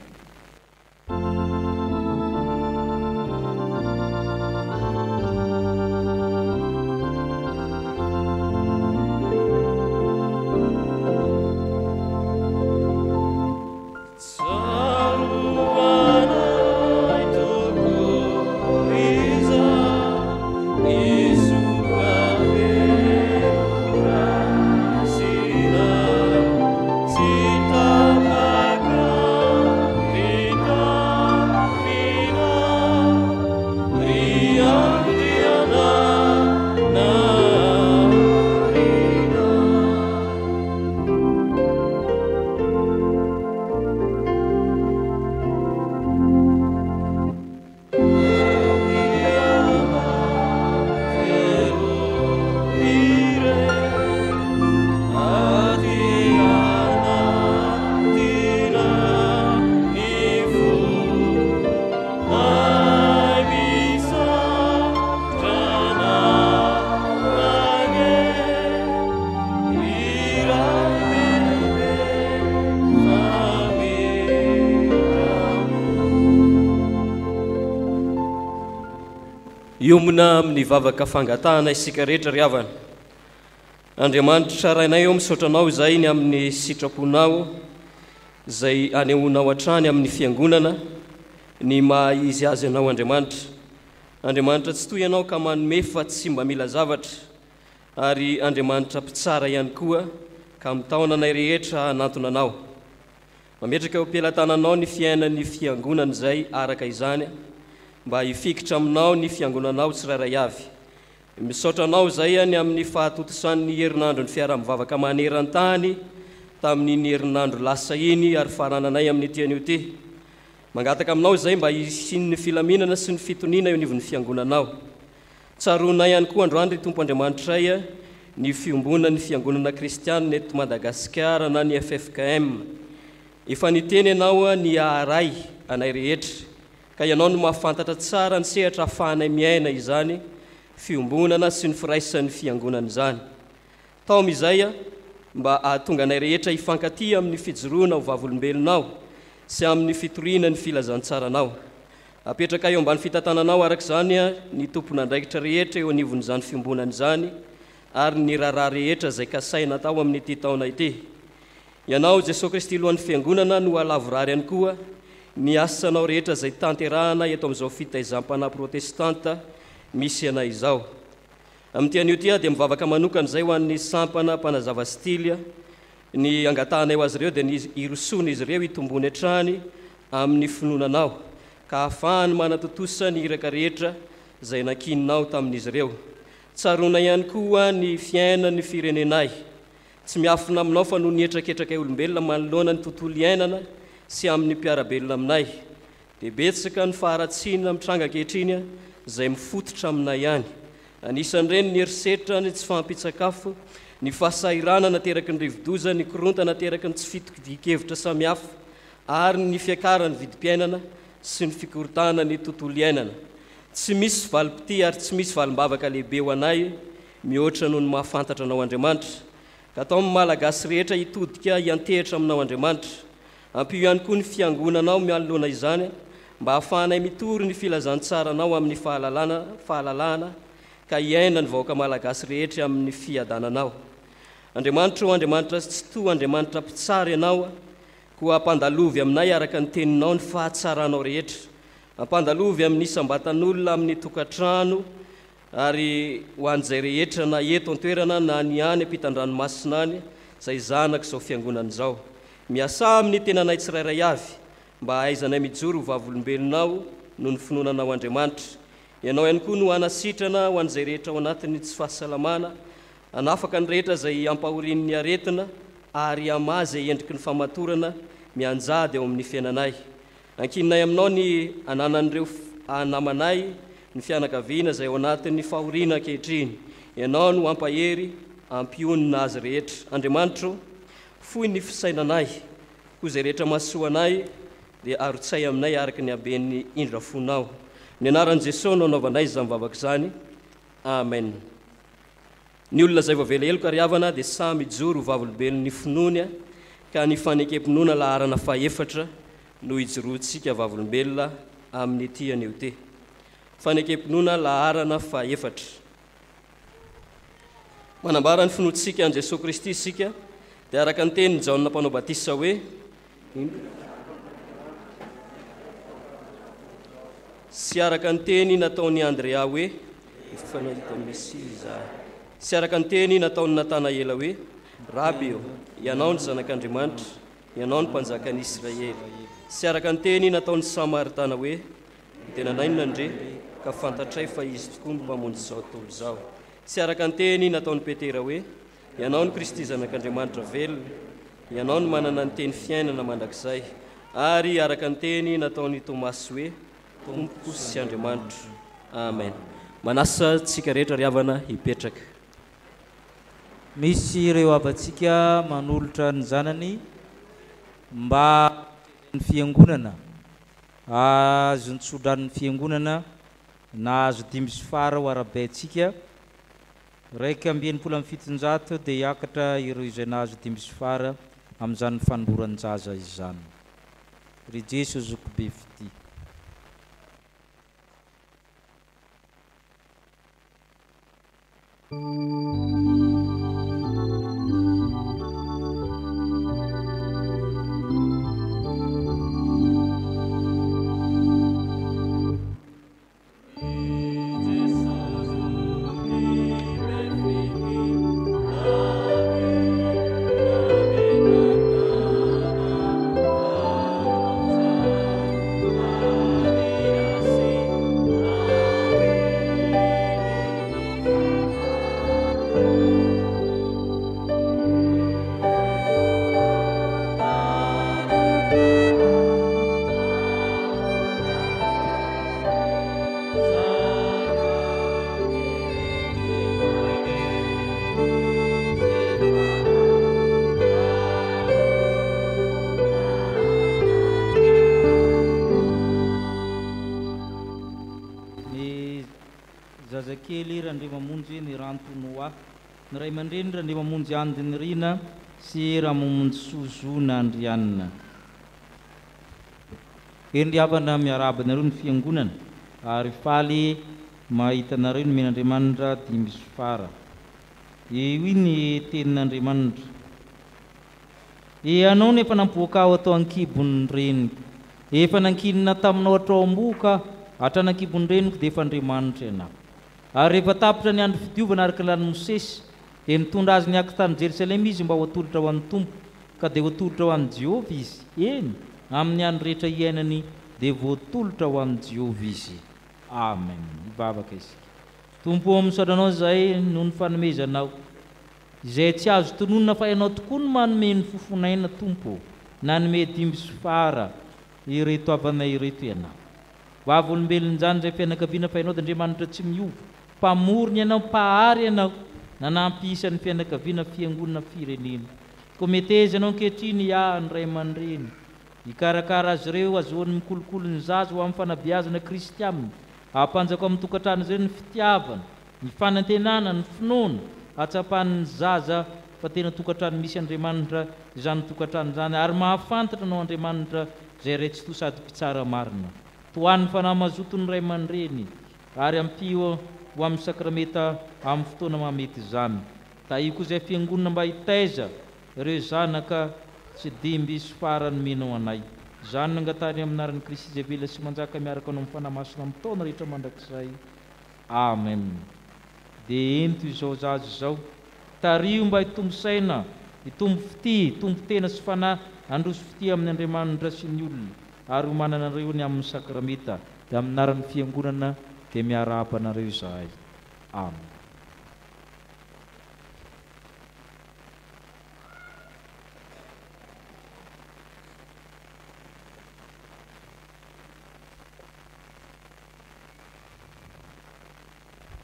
Iomina amin'ny vavaka fangatahana isika rehetra ry havana. Andriamanitra Rainay eo misaotra anao izay ny amin'ny sitraponao izay anehoanao hatrany amin'ny fiangonana ny maha izy azy anao Andriamanitra. Andriamanitra tsy toy ianao ka manome fa tsy mba mila zavatra ary Andriamanitra mpitsara ihany koa ka mitaona anay rehetra hanantona anao. Mametraka eo am-pelantananao ny fiainan'ny fiangonana izay araka izany mba hifikitra aminao ny fiangonanao tsirairay avy. Misaotra anao izay ny amin'ny fahatotosan'ny herinandro ny fiaraha-mivavaka maneran-tany tamin'ny herinandro lasa iny ary farananay amin'ny tian'io ty. Mangataka aminao izay mba hisin'ny filaminana sy ny fitoniana eo anivon'ny fiangonanao. Tsaroana ihany koa androany ry Tompo Andriamanitray ny fiombonan'ny fiangonana kristianina eto Madagasikara na ny FFKM. Efa niteny ianao ny aharay anay rehetra ka ianao no mahafantatra tsara ny sehatra ahafahanay miaina izany fiombonana sy ny firaisan'ny fiangonana izany. Tao amizay mba ahatonga anay rehetra hifankatia amin'ny fijoroana ho vavolombelonao sy amin'ny fitoriana ny filazantsaranao. Apetraka eo ambany fitantananao araka izany ny tompon'andraikitra rehetra eo anivon'izany fiombonana izany ary ny raharaha rehetra izay kasaina tao amin'ny ity taona ity. Ianao Jesosy Kristy lohan'ny fiangonana no alavorary ihany koa ny asanao rehetra izay tanterahana eto amin'izao Fitaizam-panahy Protestanta misy anay izao. Amin'ny tian'io ty dia mivavaka manokana izay ho an'ny sampana mpanazava stily ny angatahanay ho azy ireo dia ny irosony izy ireo hitombony hatrany amin'ny finoananao ka ahafahany manatotosa ny iraka rehetra izay nankininao tamin'izy ireo. Tsaroana ihany koa ny fiainan'ny firenenay. Tsy miafina aminao fa no nietraketraka olombelona manoloana ny tontolo iainana sy amin'ny mpiarabelona aminay. Dia betsaka ny faharatsiana mitranga ankehitriny izay mifototra aminay ihany. Anisan'ireny ny herisetra ny tsy fampitsakafo, ny fahasairana nateraky ny rivodozana, ny korontana nateraky ny tsy fitok-dikevitra samihafa ary ny fiakaran'ny vidim-piainana sy ny fikorotana ny tontolo iainana. Tsy misy valim-pity ary tsy misy valim-bavaka lehibe ho anay mihoatra noho ny mahafantatra anao Andriamanitra. Ka atao amin'ny malagasy rehetra hitodika hiantehitra aminao Andriamanitra. Ampio ihany koa ny fiangonanao mialoana izany mba hahafahanay mitory ny filazantsaranao amin'ny fahalalana ka iaina ny vahoaka malagasy rehetra amin'ny fiadananao. Andriamanitra o Andriamanitra tsy toa Andriamanitra mpitsara ianao koa ampandalovy aminay araka ny teninao ny fahatsaranao rehetra. Ampandalovy amin'ny isam-batan'olona amin'ny tokantrano ary ho an'izay rehetra na eto an-toerana na ny any ampitan-dranomasina any izay zanaka izao fiangonana izao. Miasa amin'ny tenanay tsirairay avy mba ahaizanay mijoro ho vavolombelonao noho ny finoananao Andriamanitra. ianao ihany koa no anasitrana ho an'izay rehetra ao anatiny tsy fahasalamana anafaka ny rehetra izay ampahorin'ny aretina ary ama izay endriky ny famatorana mianjady ao amin'ny fiainanay ankininay aminao ny ananan'ireo namanay ny fianakaviana izay ao anatin'ny fahoriana ankehitriny ianao no ampahery ampionina azy rehetra Andriamanitra foy ny fisainanay koa izay rehetra mahasoanay dia arotsay aminay araky ny haben'ny indrafonao ny anaran'i Jesosy no anaovanay izany mivavaka izany amen ny olona izay voavela heloko ary havana dia samy ijoro ho vavolombelon'ny finoana ka ny fanekem-pinoana laharana faefatra no ijoroantsika vavolombelona amin'ny ity anio te fanekem-pinoana laharana faefatra manambara ny finoantsika an' Jesosy Kristy isika dia araka ny teny Jaona mpanao batisa hoe sy araka ny teny nataony Andrea hoe efa nahita Mesia izahay sy araka ny teny nataony Natanaela hoe Rabi ianao ny zanak'Andriamanitra ianao ny mpanjakan'i Israely sy araka ny teny nataony Samaritana hoe tena nainona andre ka fantatray fa izy tokoa ny mpamonjy izao tontolo izao sy araka ny teny nataony Petera hoe ianao ny Kristy zanak'Andriamanitra velona ianao ny manana ny teny fiainana mandrakizay ary araka ny teny nataony Tomasy hoe Tompo sy Andriamanitra amen manasa tsika rehetra ry havana hipetraka misy ireo avantsika manolotra ny zanany mba ny fiangonana azo nitsodran'ny fiangonana na azo 5 fara ho arabaitsika raiky ambienipolo amin'ny fitonjato dia hiakatra ireo izay nahazo 5 fara amin'izany fanoloran-jaza izany ry Jesosy zoko be fity zazakely raha ndre mamonjy ny rantonoa ny ray aman-dreny raha ndre mamonjy andiny rina sy raha mamonjy sozona andrianina endry havana miarabanareo ny fiangonana ary faly mahitanareo ny men'Andriamanitra 5 fara io ny tenin'Andriamanitra ianao nefa nampoaka ao atao ankibon'ny reniko efa nankinina taminao atrao amboka hatranankibon'ny reniko dia efa Andriamanitra ianao ary rehefa tapitra ny andro fidiovana araka lany Mosesy dia nitondra azy niaka tany Jerusalema izy mba ho atolotra ho an'ny Tompo ka dia voatolotra ho an'i Jehovah izy eny amin'ny andro rehetra iainany dia voatolotra ho an'i Jehovah izy amen mivavaka isika Tompo amin'nisodranao izay noho ny fanomezanao izay tsy azo tononona fa ianao tokoa no manome ny fofonaina Tompo nanome 5 fara ireto avanay ireto ianao vavolombelony zany izay fianakaviana fa ianao dia Andriamanitra tsy miova mpamorony ianao mpahary ianao nanampy isan'ny fianakaviana fiangonana firenena kometeza ianao ankehitriny ny ray aman-dreny hikarakara azy ireo azoany mikolokolo ny zaza ho amin'ny fanabeazana Kristy aminy hampanjaka amin'ny tokantrano izay ny fitiavana ny fanantenana ny finoana hatsapan'ny zaza fa tena tokantrano misy Andriamanitra izany tokantrano izany ary mahafantatra anao Andriamanitra izay raitsy to sady mpitsara marina toan'ny fanahy mazoto ny ray aman-dreny ary ampio ho amin'ny sakrameta amin'ny fotoana mahamety izany da io koa izay fiangonana mba hitaiza ireo zanaka tsy 5 farany menao anay izany nangatany aminaran'i Kristy izay vela sy manjaka miaraka anao amin'ny fanahy masina amin'ny taona rehetra mandrakizay amen dia ento izao zaza izao tario mba hitombo saina hitombo fity tombo tena sy fanahy androso fity amin'ny Andriamanitra sy ny olona ary ho mananareo ny amin'ny sakrameta dia aminaran'ny fiangonana dia miarabanareo izahay. Amen.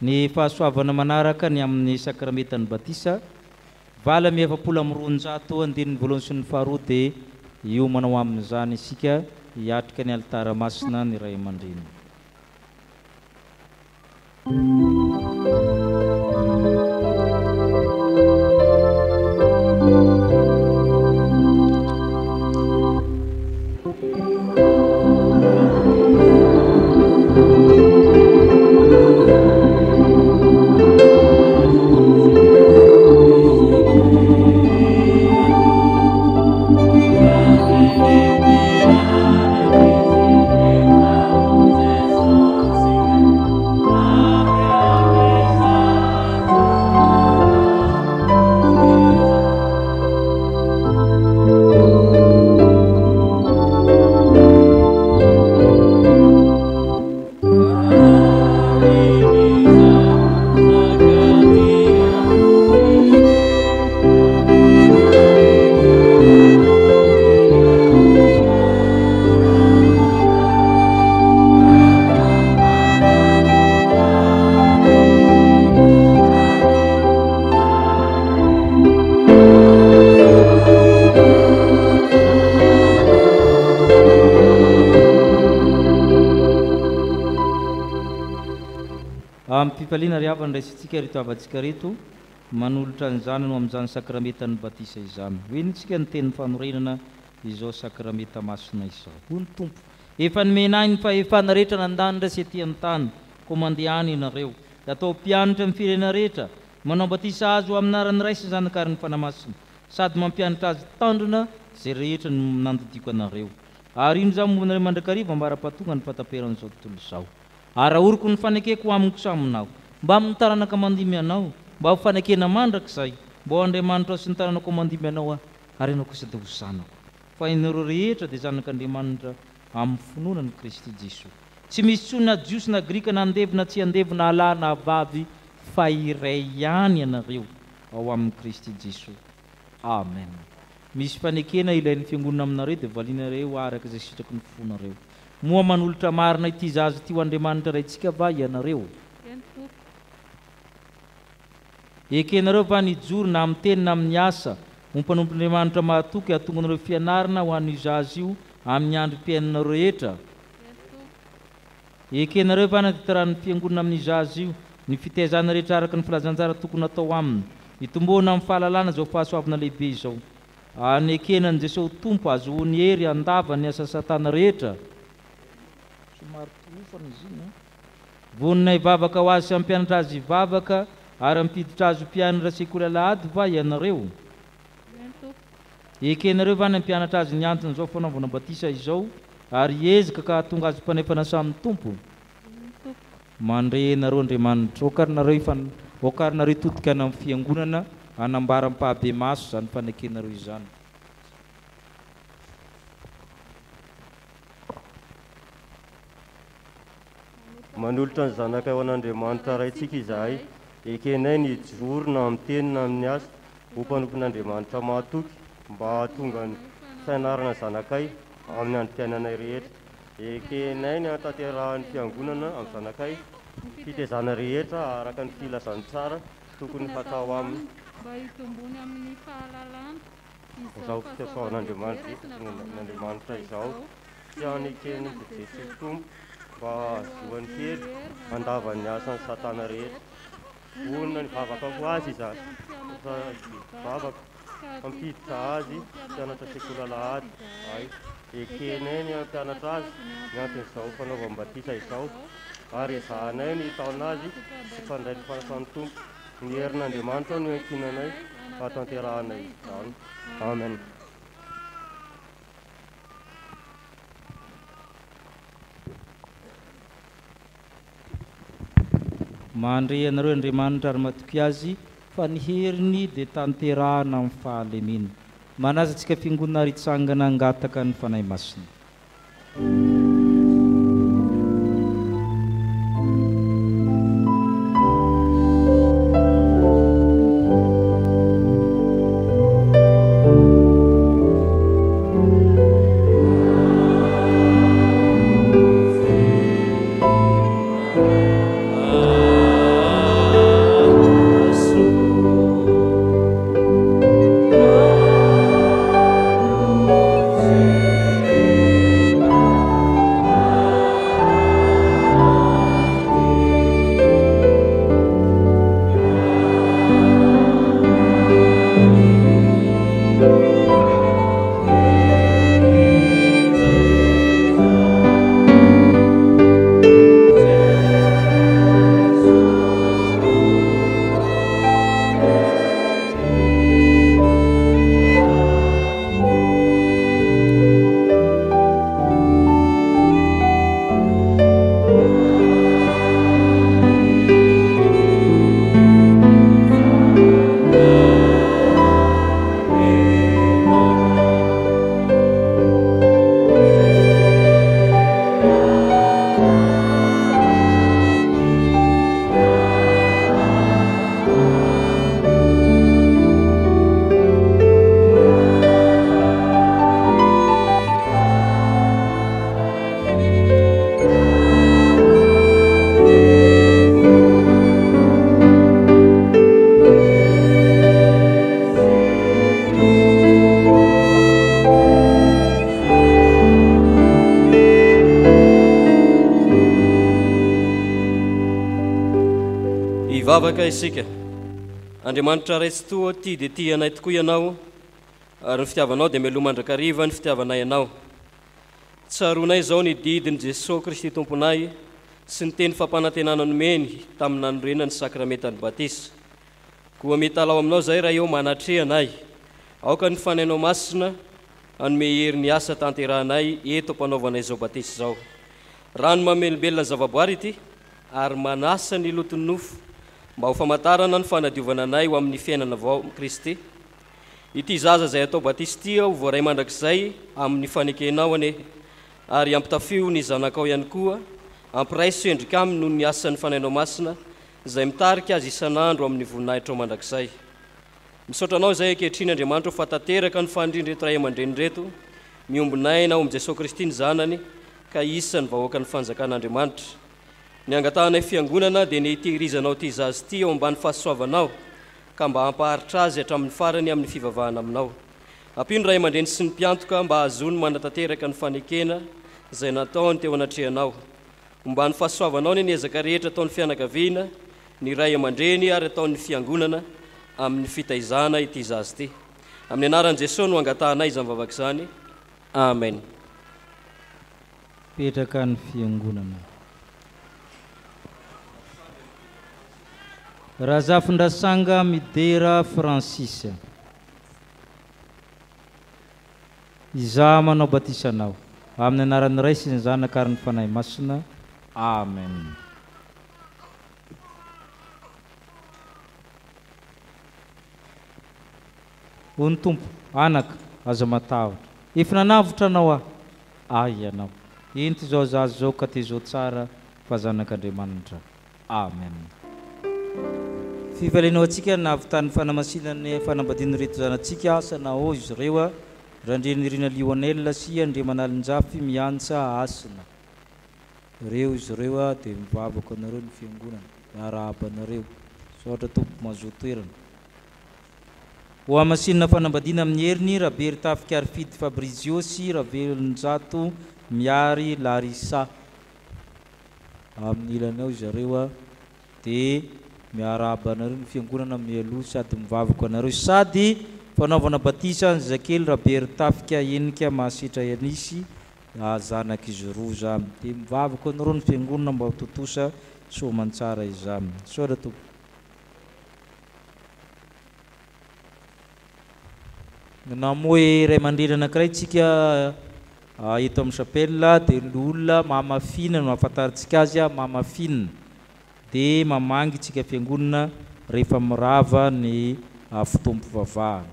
Ny fahasoavana manaraka ny amin'ny sakramentan'ny batisa vala miefapolo amby roanjato andininy voalohany sy ny faharoa dia io manao amin'izany isika hiatrika ny alitara masina ny ray aman-dreny. Pipaliana ry avana raisitsika rito avantsika rito manolotra an'izany no amin'izany sakramentan'ny batisa izany. Hoy tsika ny tenin'ny fanorenana izao sakramenta masina izao. Hoy ny Tompo, efa nomenay ny fahefana rehetra nandany sy etỳ an-tany, koa mandehany ianareo, dia atao mpianatra amin'ny firenena rehetra, manao batisa azy ho amin'anaran'ny Ray sy Zanakary ny fanamasina, sady mampianatra azy tandrina izay rehetra no nandidiko anareo. Ary ino izao mombana mandrakariva ambara-pahatonga ny fataperan'izao tontolo izao. Arahoriko ny fanekeko amiko saminao, mba mitaranaka mandimy anao, mba ho fanekena mandrakizay, mba ho Andriamanitra sy ny taranako mandimy anao ary anao kosa dia ho zanako. Fa ianareo rehetra dia zanak'Andriamanitra amin'ny finoanan'i Kristy Jesosy. Tsy misy tsona jiosy na grika na andevy na tsy andevy na alahy na vavy fa iray ihany ianareo ao amin'ny Kristy Jesosy. Amen. Misy fanekena ilain'ny fiangonana aminareo dia valinareo araka izay sitraky ny fonareo. Moa manolotra marina ity zazy ty ho Andriamanitra raintsika va ianareo. Ekenareo va nijoro na amin'ny teny na amin'ny asa ho mpanompon'Andriamanitra mahatoky hahatonga anareo fianarana ho an'io zazy io amin'ny androm-piainanareo rehetra. Ekenareo va natitaran'ny fiangonana amin'ny zazy io ny fitaizana rehetra araka ny filazanjara tokony atao aminy, hitomboana amin'ny fahalalana izao fahasoavana lehibe izao. Anekenan'i Jesosy Tompo azo ny hery andava ny asa satana rehetra. Voninay vavaka ho azy sy ampianatra azy vavaka ary ampiditra azy mpianatra sekoly alahady va ianareo. Ekenareo va ny ampianatra azy ny antony izao fanaovana batisa izao ary ezaka ka hahatonga azy mpanefana samin'ny Tompo. Mandre nareo Andriamanitra, okarinareo totika any amin'ny fiangonana anambara mpahabe maso izany fanekenareo izany. Manolotra ny zanaka ho an'Andriamanitra raintsika izahay, ekenay nijoro na amin'ny teny na amin'ny asa ho mpanompon'Andriamanitra mahatoky mba hahatonga ny fianarana zanakay amin'ny androm-piainanay rehetra. Ekenay ny hataterahan'ny fiangonana amin'ny zanakay fitaizana rehetra araka ny filazany tsara tokony fatao aminy. Mba hitombony amin'ny fahalalana izao fitaizan'Andriamanitra izao tianekeny Jesosy Tompo mba azoany kely andavany asany satana rehetra. Vonina ny vavaka ho azy izany, vavaka ampiditra azy mpianatra sekoly alahady. Ekenay ny ampianatra azy ny anton'izao fanaovam-batisa izao ary ezahanay ny taona azy sy fandray ny fanasan'ny Tompo. Ny herin'Andriamanitra no ankinanay hatanterahana izany. Amen. Mandre anareo Andriamanitra ary matoky azy fa ny heriny dia tanterahana amin'ny fahalemena. Manaza antsika fiangonana ritsangana angataka ny fanahy masina. Mivavaka isika. Andriamanitra raitsy toa ty dia ty anay tokoa ianao, ary ny fitiavanao dia melomandrakariva ny fitiavanay ianao. Tsaronay zao ny didiny Jesosy Kristy Tomponay sy ny teny fampanantenana nomeny tamin'ny nanorenana ny sakramentany batisa. Koa mitalao aminao zay raha eo manatrehanay, aoka ny fanainao masina anome hery ny asa tanterahanay eto ampanaovanay zao batisa zao. Rano mamelombelona zavaboary ity ary manasa ny lotony nofo mba ho famantarana ny fanadiovana anay ho amin'ny fiainana vao Kristy. Ity zaza zay atao batisa ty ho voaray mandrakizay amin'ny fanekenao ane, ary ampitafio ny zanakao ihany koa, ampiraiso endrika aminy noho ny asan'ny fanainao masina zay mitarika azy isan'andro amin'ny voninahitra ao mandrakizay. Misaotra anao zay ankehitriny Andriamanitra ho fatateraka ny fandrindreto ray aman-dreny reto, miombonay na om Jesosy Kristy ny zanany ka isany vahoaka ny fanjakan'Andriamanitra. Ny angatahanay fiangonana dia ny hitehirizanao ty zazy ty ao ambany fahasoavanao ka mba hampaharitra azy hatramin'ny farany amin'ny fivavahana aminao. Ampino ray aman-dreny sy ny mpiantoka mba hazony manatanteraka ny fanekena zay nataony teo anatrehanao. Mba ny fahasoavanao ny ezaka rehetra ataon'ny fianakaviana, ny ray aman-dreny ary ataon'ny fiangonana amin'ny fitaizana ity zazy ty. Amin'ny anaran'i Jesosy no angatahanay izany vavaka izany. Amen. Petraka ny fiangonana. Razafindrasanga Midera Francis. Iza manao batisanao amin'ny anaran'ny Ray sy ny Zanaka ary ny Fanahy Masina. Amen. Ho ny Tompo, anaka aza matahotra. Efa nanavotra anao ianao. Ento zao zaza zao ka ty zao tsara fa zanak'Andriamanitra. Amen. Fivalianao atsika navitany fanamasinany fanambadiany reto zanatsika asana o izy reo randreny Rina Lionel sy Andre Manalinjafy miantsa asana. Reo izy reo dia mivavaka anareo ny fiangonana, miarabanareo. Saotra Tompo mahazo toerana. Ho amasinina fanambadiana amin'ny heriny Rabery Tafika Arfidy Fabrizio sy Ravelonjato Miary Larissa. Amin'ny ilanao izy reo dia miarabanareo ny fiangonana mialoha sady mivavaka anareo, sady fanaovana batisa ny zakely Rabery Tafika Enika Mahasitra Yanisy zanaky izy roa zany dia mivavaka anareo ny fiangonana mba totosa soamantsara izany. Saotra Tompo. Namoe ray aman-dreny anankiray tsika eto amin'ny chapelle dia olona mamafina no ahafantarantsika azy mamafina dia mamangy tsika fiangonana rehefa mirava ny Fanompoam-pivavahana.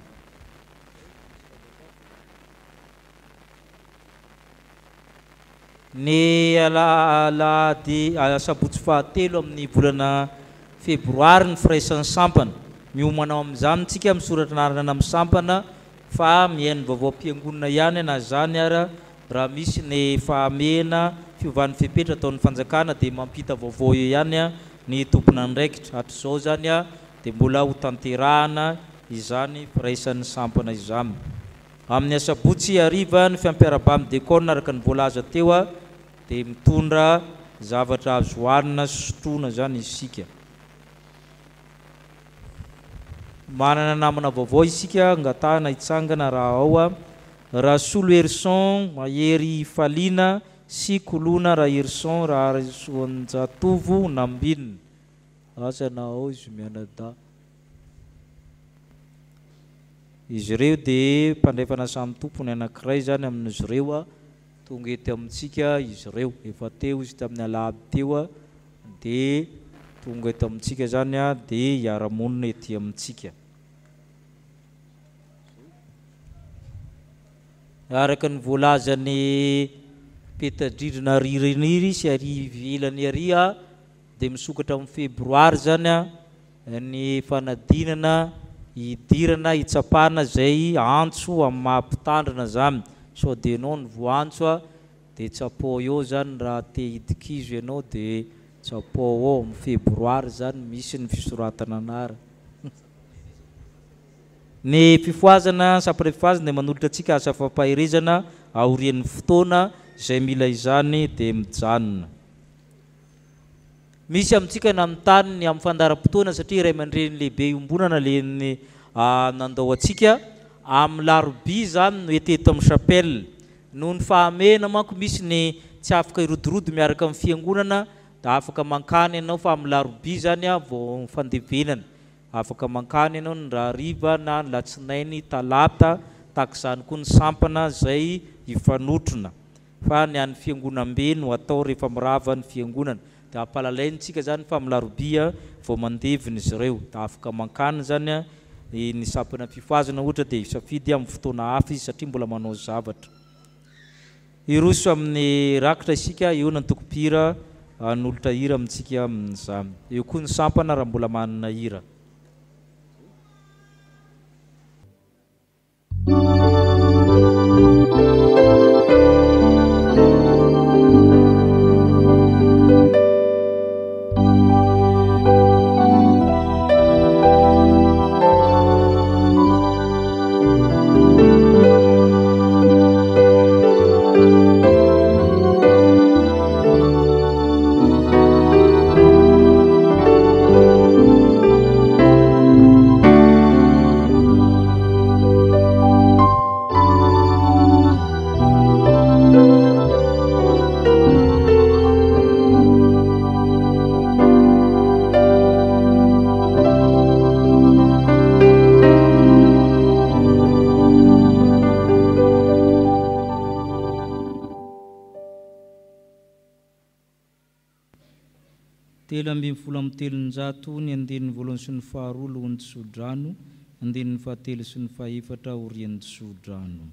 Ny alahady sabotsy fahatelo amin'ny volana febroary ny firaisan'ny sampana miomanao amin'izany tsika misoratra narana amin'ny sampana fa mihaino vaovao mpiangonana ihany na zany ara raha misy ny fahamena fiovan'ny fepetra ataon'ny fanjakana dia mampita vaovao eo ihany ny tompona andraikitra. Hatr'izao zany dia mbola ho tanterahana izany firaisan'ny sampana izany. Amin'ny asabotsy hariva ny fiampiaraba amin'ny dekona araka ny voalaza teo dia mitondra zavatra azo hohanina sy sotroina zany isika. Manana namana vaovao isika angatahana hitsangana raha ao Rasolo Herson mahery Falina sy Kolona raha Herson raha Soanjatovo Nambinina. Asana ao izy mianada. Izy ireo dia mpandrefana samy tompony anankiray zany amin'izy ireo tonga eto amintsika izy ireo. Efa teo izy tamin'ny alahady teo dia tonga eto amintsika zany dia hiara-monina ety amintsika. Araka ny voalazany petadridrina ririniry sy arivelany aria dia misokatra amin'ny febroary zany ny fanadinana hidirana hitsapana zay antso amin'ny mahampitandrina zany. Sao dia ianao ny voantso dia tsapao eo zany raha te hidikizo ianao dia tsapao ao amin'ny febroary zany misy ny fisoratana anara. Ny fifoazana sapara fifoazana dia manolotra antsika asa fampaherezana aorian'ny fotoana izay mila izany dia mijanona. misy amintsika na amin'ny tany amin'ny fandaharam-potoana satria iray aman-dreny lehibe iombonana leny nandao antsika amin'ny larobia zany no eteto amin'ny chapelle noho ny fahamena manko misy ny tsy afaka irodorodo miaraka amin'ny fiangonana da afaka mankany ianao fa amin'ny larobia zany vao fandevenana afaka mankany ianao ny rariva na ny latsinainy talata takizany koa ny sampana zay ifanotrona fa ny an'ny fiangonam-be no atao rehefa mirava ny fiangonana da apalalaintsika zany fa amin'ny larobia vao mandevina izy ireo da afaka mankany zany ny sampana fifazana ohatra dia isafidy amin'ny fotoana hafa izy satria mbola manao zavatra iroso amin'ny rakitra isika eo ny antokopira n'olitra hira amintsika amin'izany eo koa ny sampana raha mbola manana hira telonjato ny andinin'ny voalohany sy ny faharoa lohany sodrano andinin'ny fahatelo sy ny fahefatra orian'ny sodrano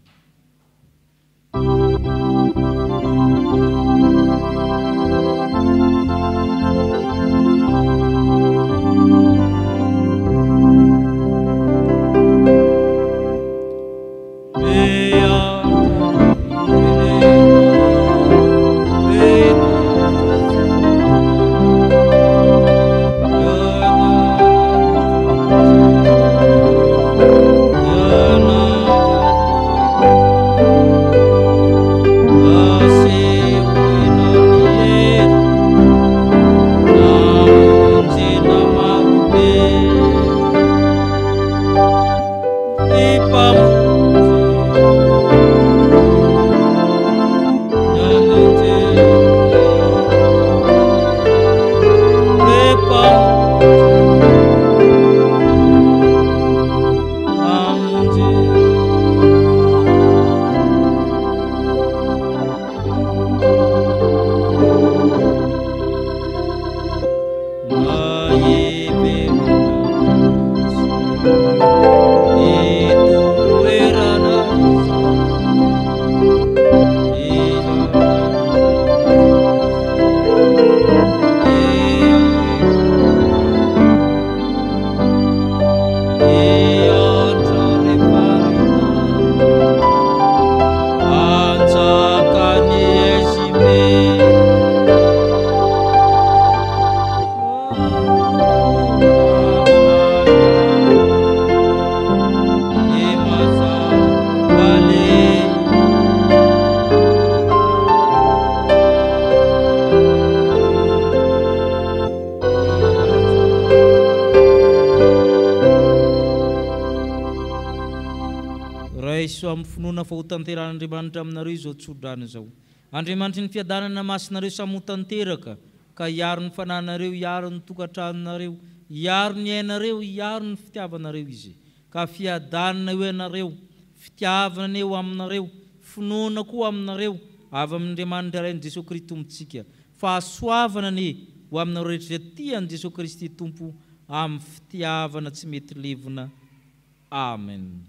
Andriamanitra aminareo izao tsodrano izao Andriamanitry ny fiadanana masinareo samotanteraka ka iaro ny fananareo iaro ny tokantranonareo iaro ny ainareo iaro ny fitiavanareo izy ka fiadanana eo ianareo fitiavana eo aminareo finoana koa aminareo avy amin'Andriamanitra iray ny Jesosy Kristy tompontsika fahasoavana ny ho aminareo rehetra tian'i Jesosy Kristy tompo amin'ny fitiavana tsy mety levona amen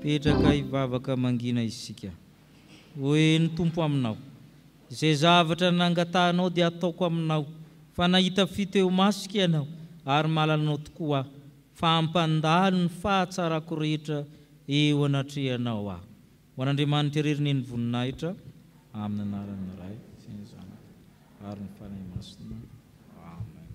petraka ivavaka mangina isika. Hoe ny Tompo aminao. Izay zavatra nangatanao dia ataoko aminao. Fa nahita fiteo masika ianao ary malalanao tokoa fa ampandalo ny fahatsarako rehetra eo anatrehanao aho. Ho an'Andriamanitra irery ny voninahitra amin'ny anarany iray sy ny Zanaka ary ny fanahy masina. Amen.